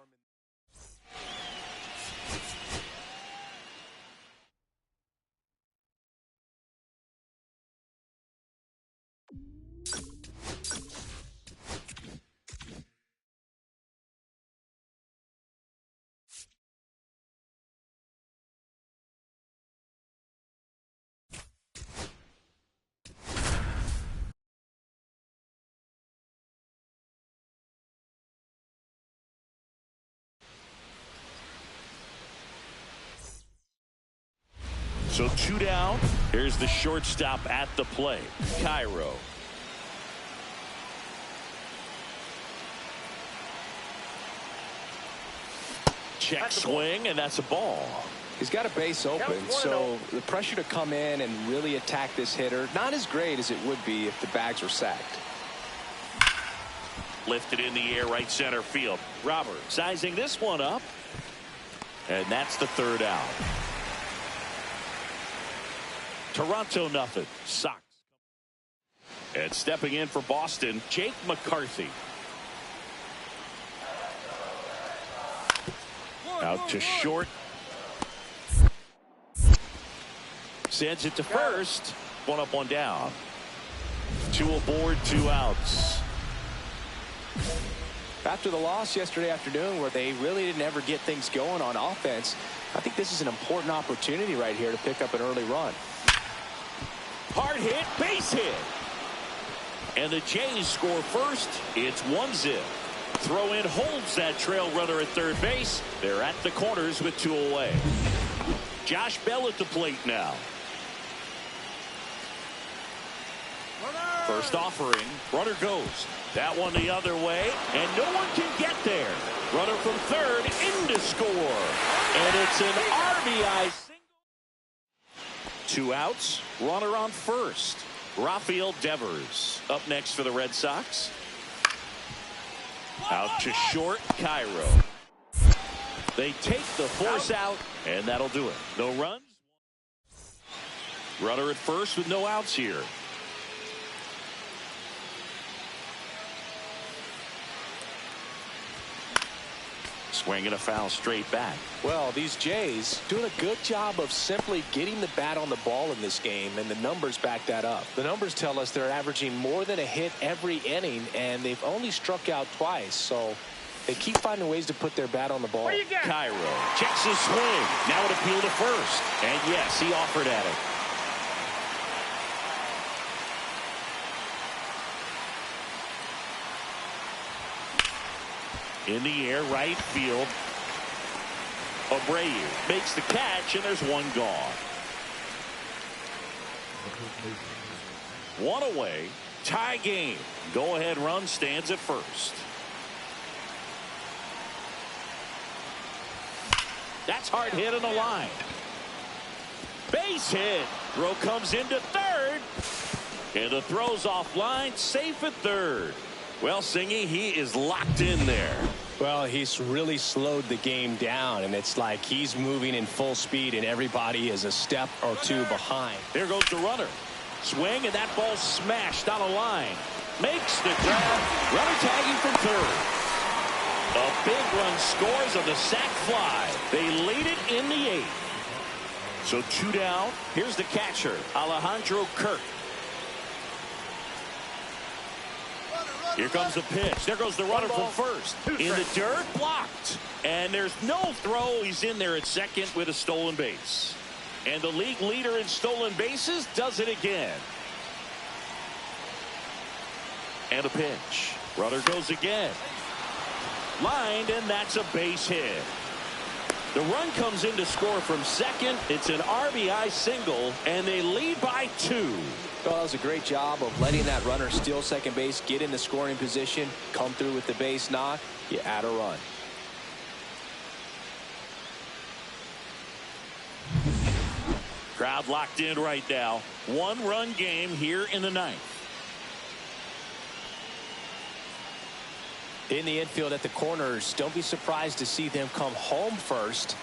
So 2 down. Here's the shortstop at the plate, Cairo. Check swing, and that's a ball. He's got a base open, so the pressure to come in and really attack this hitter, not as great as it would be if the bags were sacked. Lifted in the air, right center field. Robert sizing this one up. And that's the 3rd out. Toronto nothing. Sox. And stepping in for Boston, Jake McCarthy. Out to short. Sends it to first. 1 up, 1 down. 2 aboard, 2 outs. After the loss yesterday afternoon, where they really didn't ever get things going on offense, I think this is an important opportunity right here to pick up an early run. Hard hit, base hit. And the Jays score first. It's 1-0. Throw in holds that trail runner at third base. They're at the corners with 2 away. Josh Bell at the plate now. First offering. Runner goes. That one the other way. And no one can get there. Runner from third in to score. And it's an RBI single. 2 outs. Runner on first. Rafael Devers up next for the Red Sox. Out to short, Cairo. They take the force out, and that'll do it. No runs. Runner at first with no outs here. Swinging a foul straight back. Well, these Jays doing a good job of simply getting the bat on the ball in this game, and the numbers back that up. The numbers tell us they're averaging more than a hit every inning, and they've only struck out twice, so they keep finding ways to put their bat on the ball. Cairo checks his swing. Now an appeal to first. And yes, he offered at it. In the air, right field. Abreu makes the catch, and there's 1 gone. 1 away. Tie game. Go-ahead run stands at first. That's hard hit on the line. Base hit. Throw comes into third. And the throw's offline. Safe at third. Well, Singy, he is locked in there. Well, he's really slowed the game down, and it's like he's moving in full speed, and everybody is a step or 2 behind. There goes the runner. Swing, and that ball smashed on a line. Makes the grab. Runner tagging from third. A big run scores on the sac fly. They lead it in the 8th. So 2 down. Here's the catcher, Alejandro Kirk. Here comes the pitch. There goes the runner from first. In the dirt, blocked. And there's no throw. He's in there at second with a stolen base. And the league leader in stolen bases does it again. And a pitch. Runner goes again. Lined, and that's a base hit. The run comes in to score from second. It's an RBI single, and they lead by 2. Well, that was a great job of letting that runner steal second base, get in the scoring position, come through with the base knock. You add a run. Crowd locked in right now. 1-run game here in the 9th. In the infield at the corners, don't be surprised to see them come home first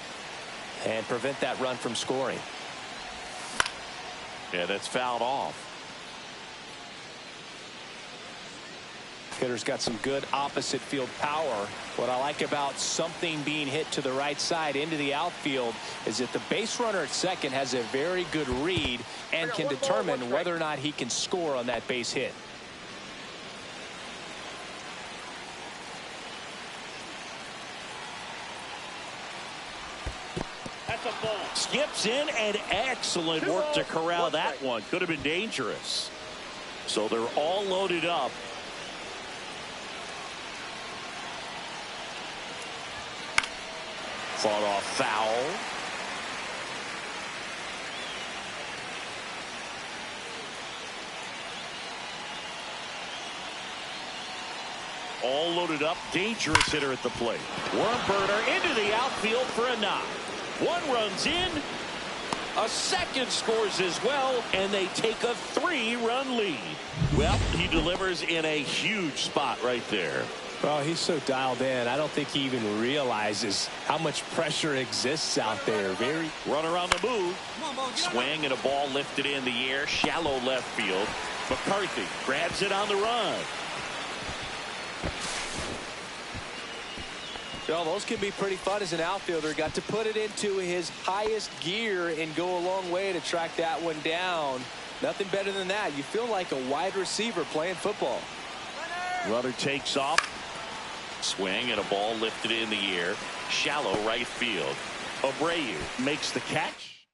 and prevent that run from scoring. Yeah, that's fouled off. Hitter's got some good opposite field power. What I like about something being hit to the right side into the outfield is that the base runner at second has a very good read and can determine whether or not he can score on that base hit. That's a ball. Skips in, and excellent work to corral that one. Could have been dangerous. So they're all loaded up. Fought off foul. All loaded up. Dangerous hitter at the plate. Worm burner into the outfield for a knock. One runs in. A second scores as well, and they take a 3-run lead. Well, he delivers in a huge spot right there. Well, he's so dialed in. I don't think he even realizes how much pressure exists out there. Runner on the move. Swing and a ball lifted in the air. Shallow left field. McCarthy grabs it on the run. Well, those can be pretty fun as an outfielder. Got to put it into his highest gear and go a long way to track that one down. Nothing better than that. You feel like a wide receiver playing football. Runner takes off. Swing and a ball lifted in the air. Shallow right field. Abreu makes the catch.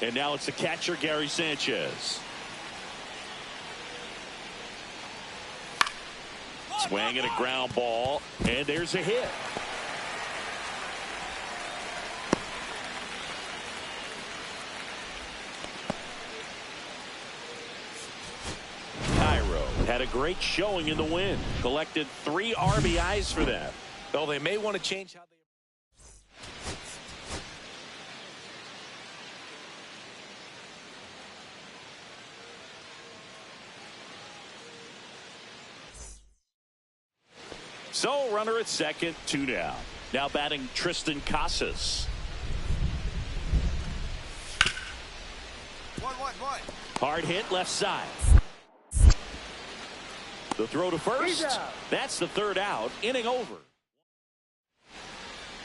And now it's the catcher, Gary Sanchez. Swing and a ground ball, and there's a hit. Cairo had a great showing in the win. Collected 3 RBIs for them. Well, they may want to change how they... So, runner at second, 2 down. Now batting Tristan Casas. 1-1-1. Hard hit left side. The throw to first. That's the 3rd out. Inning over.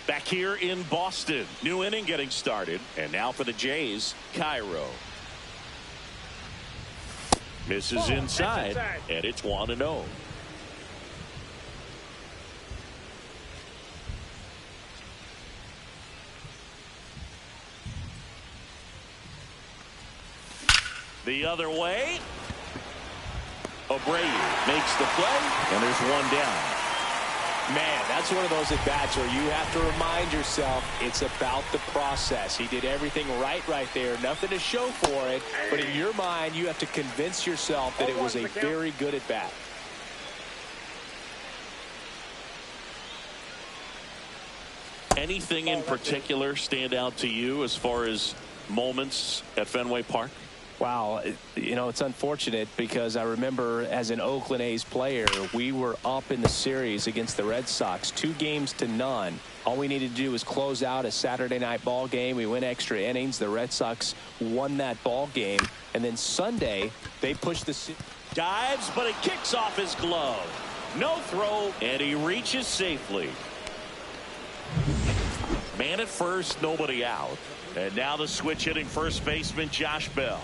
Back here in Boston. New inning getting started. And now for the Jays, Cairo. Misses inside. And it's 1-0. The other way. Abreu makes the play, and there's 1 down. Man, that's one of those at-bats where you have to remind yourself it's about the process. He did everything right there. Nothing to show for it, but in your mind, you have to convince yourself that it was a very good at-bat. Anything in particular stand out to you as far as moments at Fenway Park? Wow, you know, it's unfortunate because I remember as an Oakland A's player, we were up in the series against the Red Sox, 2-0. All we needed to do was close out a Saturday night ball game. We went extra innings. The Red Sox won that ball game. And then Sunday, they pushed the... Dives, but it kicks off his glove. No throw, and he reaches safely. Man at first, nobody out. And now the switch hitting first baseman, Josh Bell.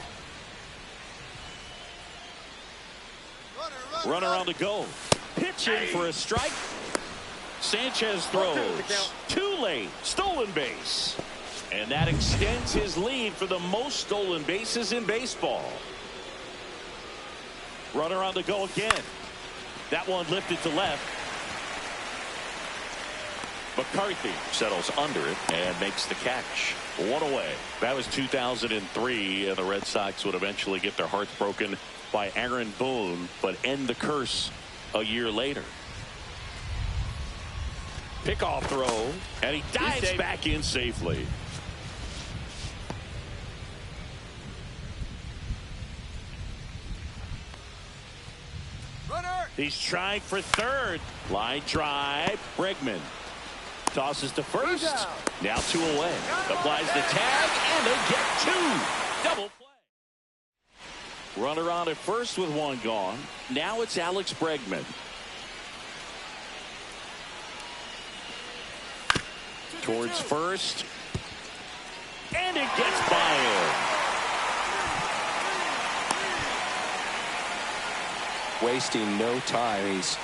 Runner on the go. Pitching for a strike. Sanchez throws. Too late. Stolen base. And that extends his lead for the most stolen bases in baseball. Runner on the go again. That one lifted to left. McCarthy settles under it and makes the catch. One away. That was 2003, and the Red Sox would eventually get their hearts broken by Aaron Boone, but end the curse a year later. Pickoff throw, and he dives back in safely. He's trying for third. Line drive. Bregman tosses to first. Now 2 away. Applies the tag, and they get 2. Double play. Runner on at first with 1 gone. Now it's Alex Bregman. Towards first. And it gets by him. Wasting no time. He's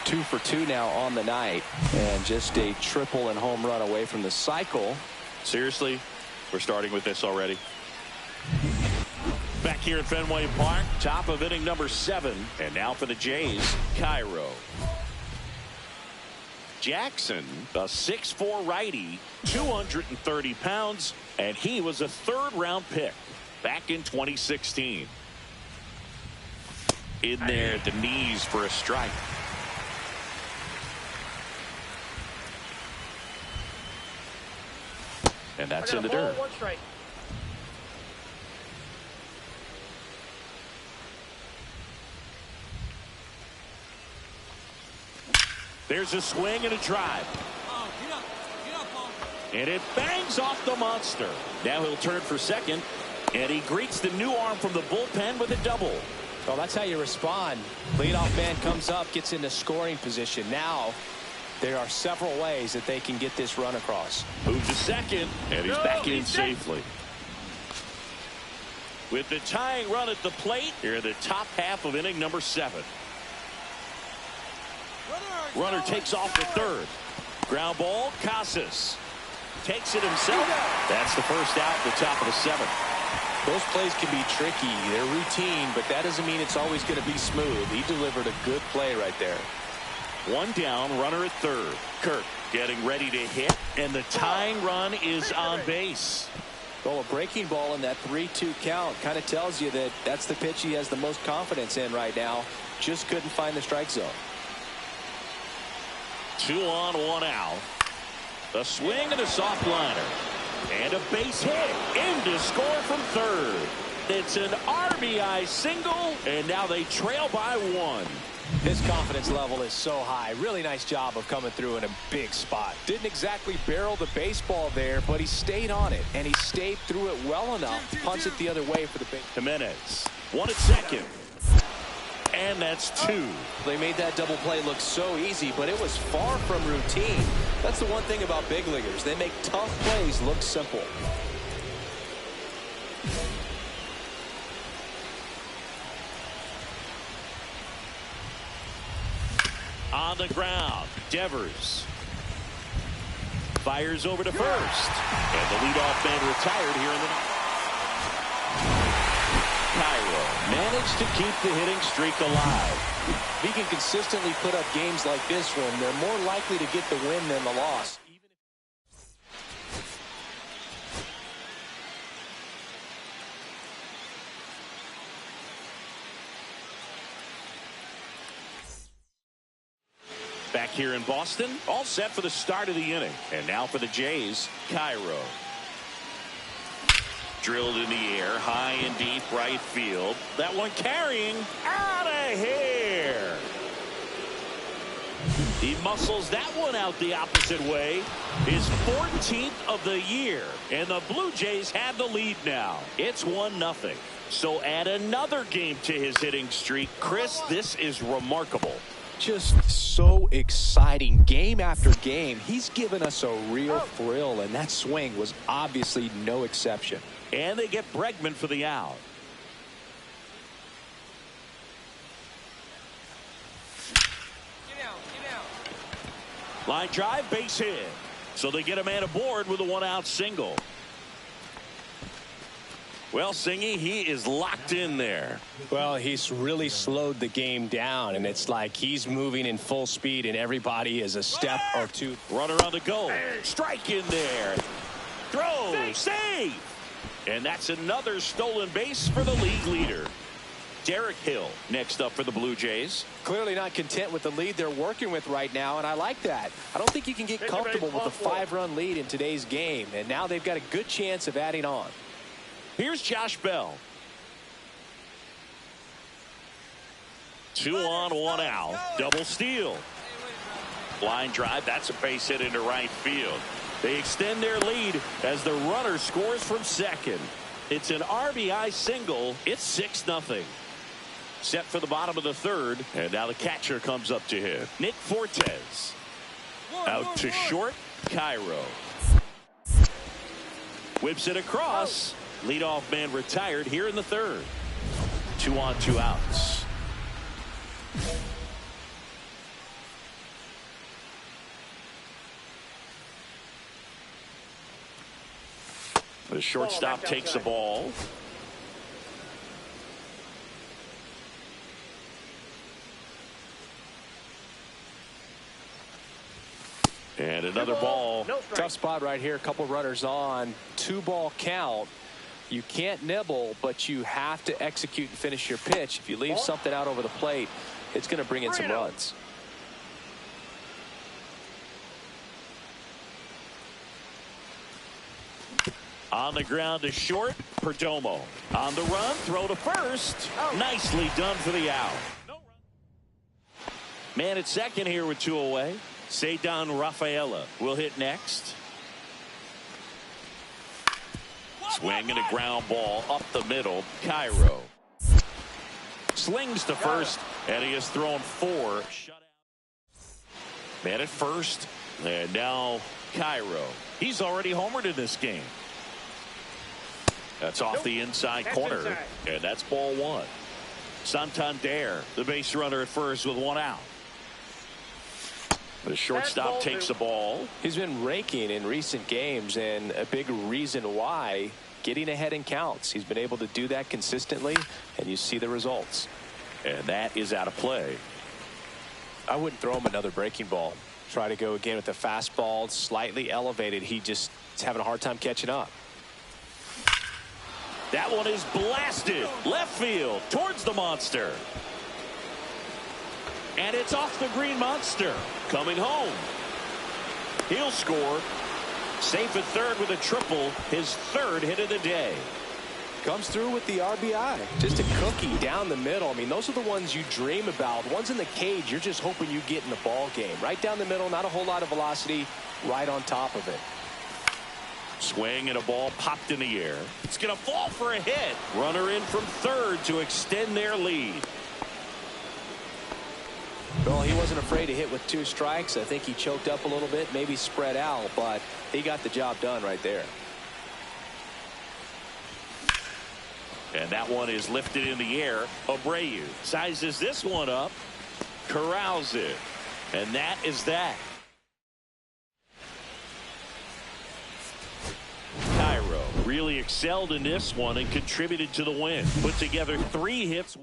2 for 2 now on the night, and just a triple and home run away from the cycle. Seriously, we're starting with this already. Back here at Fenway Park, top of inning number 7, and now for the Jays, Cairo. Jackson, a 6'4" righty, 230 pounds, and he was a 3rd-round pick back in 2016. In there at the knees for a strike. And that's in the dirt. 1 strike. There's a swing and a drive. And it bangs off the monster. Now he'll turn for second, and he greets the new arm from the bullpen with a double. Well, that's how you respond. Leadoff man comes up, gets into scoring position. Now there are several ways that they can get this run across. Moves to second, and he's back in safely. With the tying run at the plate, here in the top half of inning number 7. Runner takes off to third. Ground ball, Casas takes it himself. That's the first out at the top of the 7th. Those plays can be tricky. They're routine, but that doesn't mean it's always going to be smooth. He delivered a good play right there. 1 down, runner at third. Kirk getting ready to hit, and the tying run is on base. Well, a breaking ball in that 3-2 count kind of tells you that that's the pitch he has the most confidence in right now. Just couldn't find the strike zone. 2 on, 1 out. A swing and a soft liner. And a base hit. In to score from third. It's an RBI single, and now they trail by 1. His confidence level is so high. Really nice job of coming through in a big spot. Didn't exactly barrel the baseball there, but he stayed on it, and he stayed through it well enough to punch it the other way for the base. Jimenez, 1 at second. And that's 2. They made that double play look so easy, but it was far from routine. That's the one thing about big leaguers. They make tough plays look simple. On the ground, Devers fires over to first. And the leadoff man retired here in the ninth. Cairo managed to keep the hitting streak alive. If he can consistently put up games like this one, they're more likely to get the win than the loss. Back here in Boston, all set for the start of the inning. And now for the Jays, Cairo. Drilled in the air, high and deep right field. That one carrying out of here. He muscles that one out the opposite way. His 14th of the year. And the Blue Jays have the lead now. It's 1-0. So add another game to his hitting streak. Chris, this is remarkable. Just so exciting game after game. He's given us a real thrill, and that swing was obviously no exception. And they get Bregman for the out. Line drive, base hit. So they get a man aboard with a one-out single. Well, Singy, he is locked in there. Well, he's really slowed the game down, and it's like he's moving in full speed, and everybody is a step or two. Runner on the go. Strike in there. Throw. Save. And that's another stolen base for the league leader. Derek Hill next up for the Blue Jays. Clearly not content with the lead they're working with right now, and I like that. I don't think you can get comfortable with a 5-run lead in today's game, and now they've got a good chance of adding on. Here's Josh Bell. 2 on, 1 out. Double steal. Line drive. That's a base hit into right field. They extend their lead as the runner scores from second. It's an RBI single. It's 6-0. Set for the bottom of the third. And now the catcher comes up to hit. Nick Fortes. Out to short. Cairo. Whips it across. Leadoff man retired here in the third. 2 on, 2 outs. The shortstop takes the ball. And another ball. Tough spot right here. A couple runners on. 2-ball count. You can't nibble, but you have to execute and finish your pitch. If you leave something out over the plate, it's going to bring in some runs. On the ground to short. Perdomo. On the run. Throw to first. Nicely done for the out. Man at second here with 2 away. Ceddanne Rafaela will hit next. Swing and a ground ball up the middle. Cairo slings to first, and he has thrown 4. Man at first, and now Cairo. He's already homered in this game. That's off the inside corner, and that's ball 1. Santander, the base runner at first with 1 out. The shortstop takes the ball. He's been raking in recent games, and a big reason why, getting ahead in counts. He's been able to do that consistently, and you see the results. And that is out of play. I wouldn't throw him another breaking ball. Try to go again with the fastball, slightly elevated. He just is having a hard time catching up. That one is blasted left field towards the monster. And it's off the green monster. Coming home. He'll score. Safe at third with a triple. His 3rd hit of the day. Comes through with the RBI. Just a cookie down the middle. I mean, those are the ones you dream about. Ones in the cage, you're just hoping you get in the ball game. Right down the middle, not a whole lot of velocity. Right on top of it. Swing and a ball popped in the air. It's going to fall for a hit. Runner in from third to extend their lead. Well, he wasn't afraid to hit with 2 strikes. I think he choked up a little bit, maybe spread out, but he got the job done right there. And that one is lifted in the air. Abreu sizes this one up, corrals it, and that is that. Cairo really excelled in this one and contributed to the win. Put together 3 hits.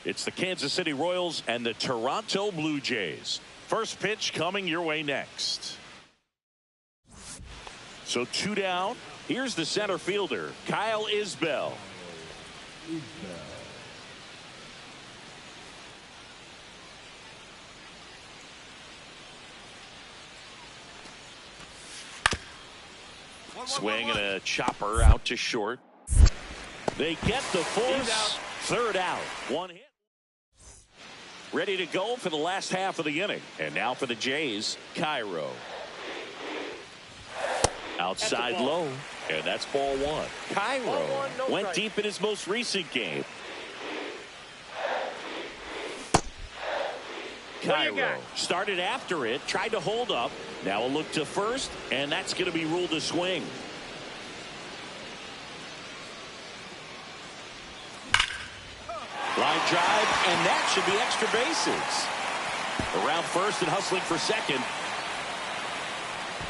It's the Kansas City Royals and the Toronto Blue Jays. First pitch coming your way next. So 2 down. Here's the center fielder, Kyle Isbell. Swing and a chopper out to short. They get the force. Third out. 1 hit. Ready to go for the last half of the inning. And now for the Jays, Cairo. Outside low. And that's ball 1. Cairo went deep in his most recent game. Cairo started after it, tried to hold up. Now a look to first, and that's going to be ruled a swing. Line drive, and that should be extra bases. Around first and hustling for second.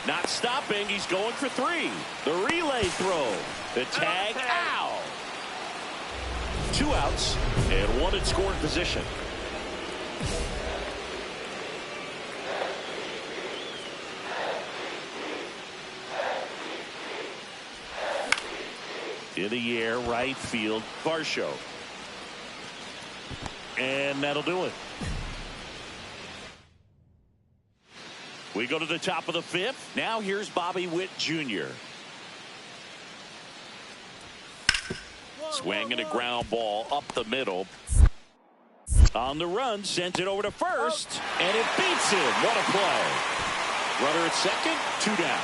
Not stopping, he's going for 3. The relay throw. The tag out. 2 outs, and 1 in scoring position. In the air, right field, Varsho. And that'll do it. We go to the top of the 5th. Now here's Bobby Witt Jr. Swing and a ground ball up the middle. On the run, sends it over to first, and it beats him. What a play. Runner at second, 2 down.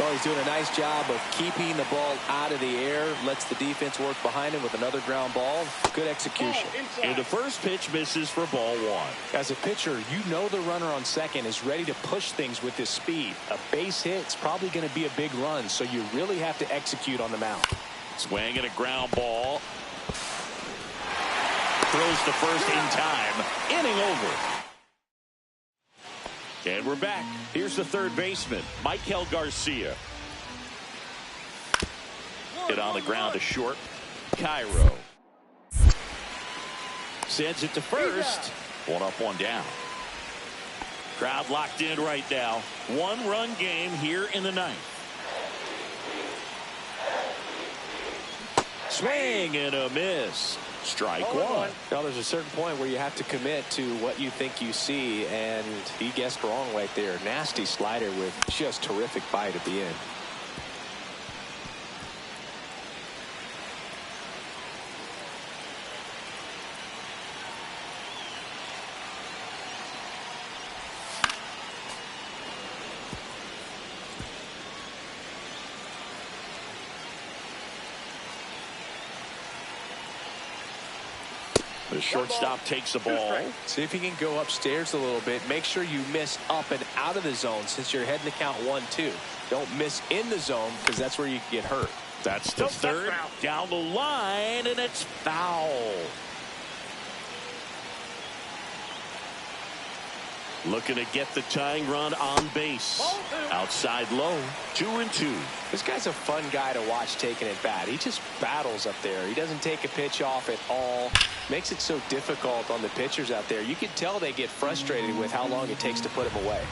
Well, he's doing a nice job of keeping the ball out of the air. Lets the defense work behind him with another ground ball. Good execution. And the first pitch misses for ball 1. As a pitcher, you know the runner on second is ready to push things with his speed. A base hit's probably going to be a big run, so you really have to execute on the mound. Swing and a ground ball. Throws to first in time. Inning over. And we're back. Here's the third baseman, Michael Garcia. Hit on the ground to short. Cairo. Sends it to first. 1 up, 1 down. Crowd locked in right now. 1-run game here in the 9th. Swing and a miss. Strike 1. Now there's a certain point where you have to commit to what you think you see, and he guessed wrong right there. Nasty slider with just terrific bite at the end. The shortstop takes the ball. See if you can go upstairs a little bit. Make sure you miss up and out of the zone since you're heading to count 1-2. Don't miss in the zone because that's where you can get hurt. That's the third. Down the line, and it's foul. Looking to get the tying run on base. Outside low, 2-2. This guy's a fun guy to watch taking at bat. He just battles up there. He doesn't take a pitch off at all. Makes it so difficult on the pitchers out there. You can tell they get frustrated with how long it takes to put him away.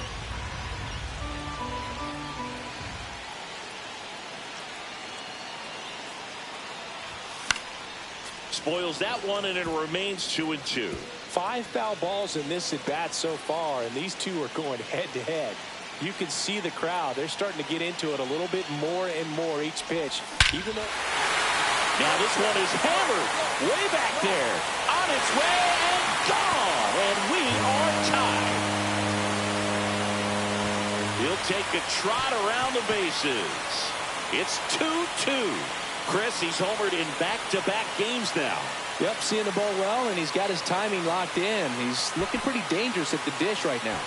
Spoils that one, and it remains 2-2. 5 foul balls in this at bat so far, and these two are going head to head. You can see the crowd. They're starting to get into it a little bit more and more each pitch. Even though now this one is hammered way back there. On its way and gone. And we are tied. He'll take a trot around the bases. It's 2-2. Chris, he's homered in back-to-back games now. Yep, seeing the ball well, and he's got his timing locked in. He's looking pretty dangerous at the dish right now.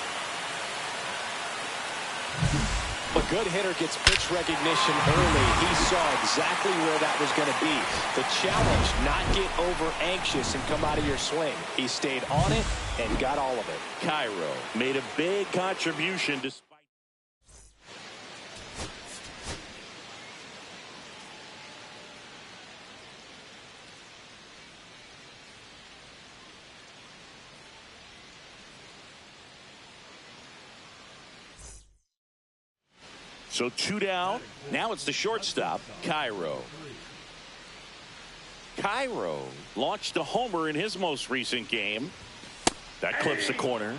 A good hitter gets pitch recognition early. He saw exactly where that was going to be. The challenge, not get over anxious and come out of your swing. He stayed on it and got all of it. Cairo made a big contribution despite. So 2 down. Now it's the shortstop, Cairo. Cairo launched a homer in his most recent game. That clips the corner.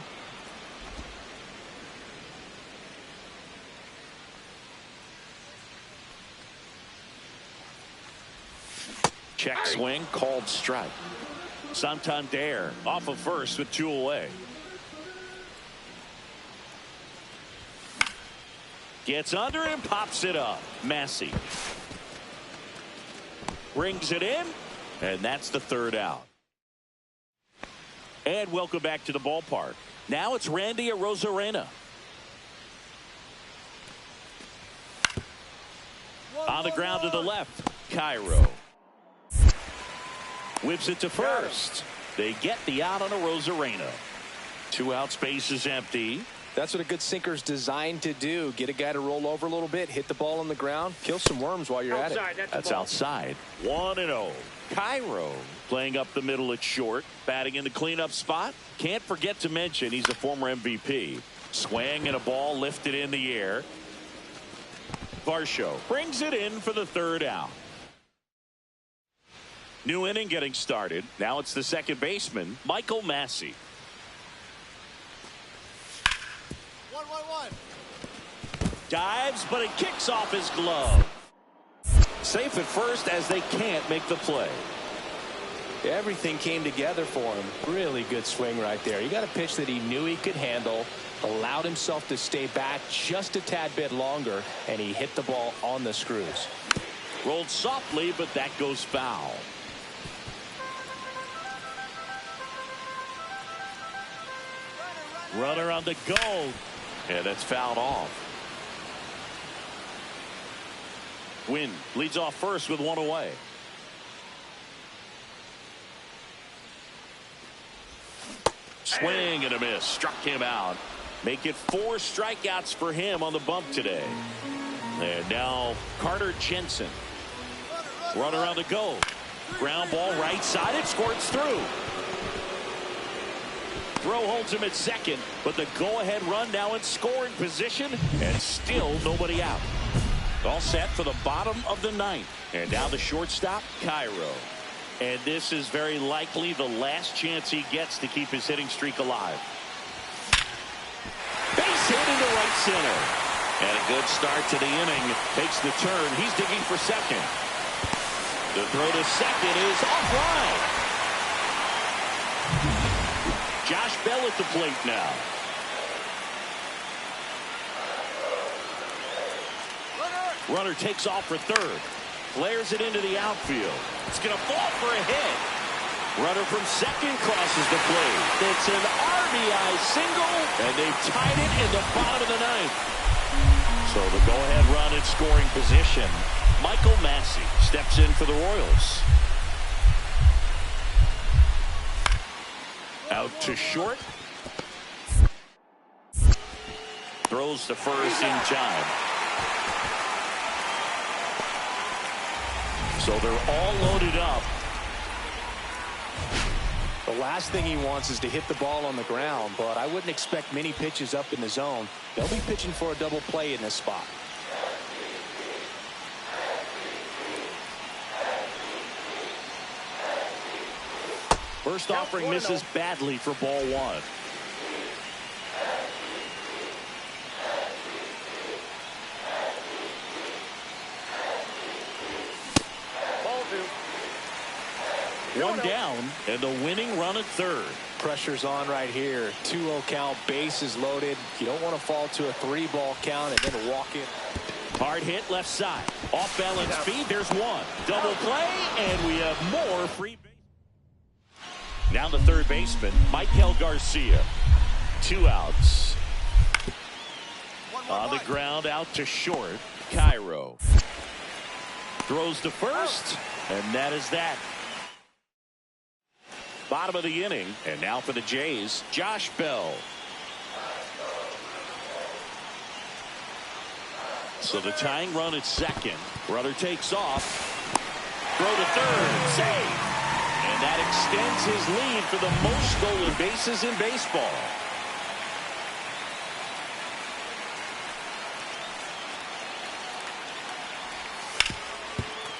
Check swing, called strike. Santander off of first with 2 away. Gets under and pops it up. Massey brings it in, and that's the 3rd out. And welcome back to the ballpark. Now it's Randy Arozarena. On the ground to the left, Cairo. Whips it to first. They get the out on Arozarena. 2 outs, base is empty. That's what a good sinker's designed to do. Get a guy to roll over a little bit, hit the ball on the ground, kill some worms while you're Outside, at it. That's outside. 1-0. Cairo playing up the middle at short, batting in the cleanup spot. Can't forget to mention he's a former MVP. Swing and a ball lifted in the air. Varsho brings it in for the 3rd out. New inning getting started. Now it's the second baseman, Michael Massey. 1-1-1. Dives, but it kicks off his glove. Safe at first as they can't make the play. Everything came together for him. Really good swing right there. He got a pitch that he knew he could handle, allowed himself to stay back just a tad bit longer, and he hit the ball on the screws. Rolled softly, but that goes foul. Runner on the go. And that's fouled off. Wynn leads off first with 1 away. Swing and a miss. Struck him out. Make it 4 strikeouts for him on the bump today. And now Carter Jensen. Runner on the go. Ground ball right side. It squirts through. Throw holds him at second, but the go-ahead run now in scoring position, and still nobody out. All set for the bottom of the 9th. And now the shortstop, Cairo. And this is very likely the last chance he gets to keep his hitting streak alive. Base hit into right center. And a good start to the inning. Takes the turn. He's digging for second. The throw to second is offline. Josh Bell at the plate now. Runner takes off for 3rd. Flares it into the outfield. It's going to fall for a hit. Runner from second crosses the plate. It's an RBI single, and they've tied it in the bottom of the 9th. So the go-ahead run in scoring position. Michael Massey steps in for the Royals. Out to short. Throws to first in time. So they're all loaded up. The last thing he wants is to hit the ball on the ground, but I wouldn't expect many pitches up in the zone. They'll be pitching for a double play in this spot. First offering misses badly for ball 1. One down, and the winning run at 3rd. Pressure's on right here. 2-0 count, bases loaded. You don't want to fall to a 3-ball count and then walk in. Hard hit left side. Off balance feed. There's one. Double play, and we have more free base. Now the 3rd baseman, Michael Garcia. 2 outs. On the ground, out to short, Cairo. Throws to first, and that is that. Bottom of the inning, and now for the Jays, Josh Bell. So the tying run at second. Runner takes off. Throw to 3rd. Save. And that extends his lead for the most stolen bases in baseball.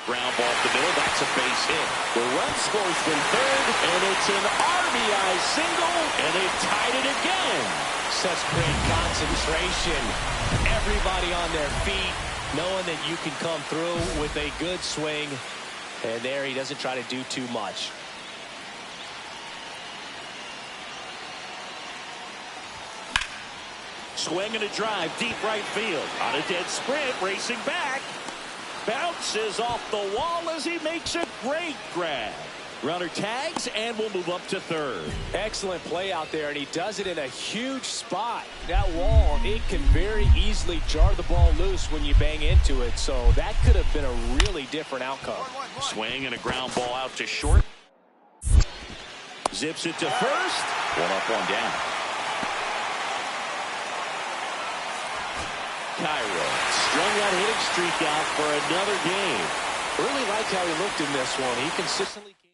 Ground ball up the middle. That's a base hit. The run scores from third, and it's an RBI single, and they've tied it again. Such great concentration. Everybody on their feet, knowing that you can come through with a good swing. And there he doesn't try to do too much. Swing and a drive, deep right field. On a dead sprint, racing back. Bounces off the wall as he makes a great grab. Runner tags and will move up to third. Excellent play out there, and he does it in a huge spot. That wall, it can very easily jar the ball loose when you bang into it, so that could have been a really different outcome. Swing and a ground ball out to short. Zips it to first. One up, one down. Cairo strung that hitting streak out for another game. Really like how he looked in this one. He consistently came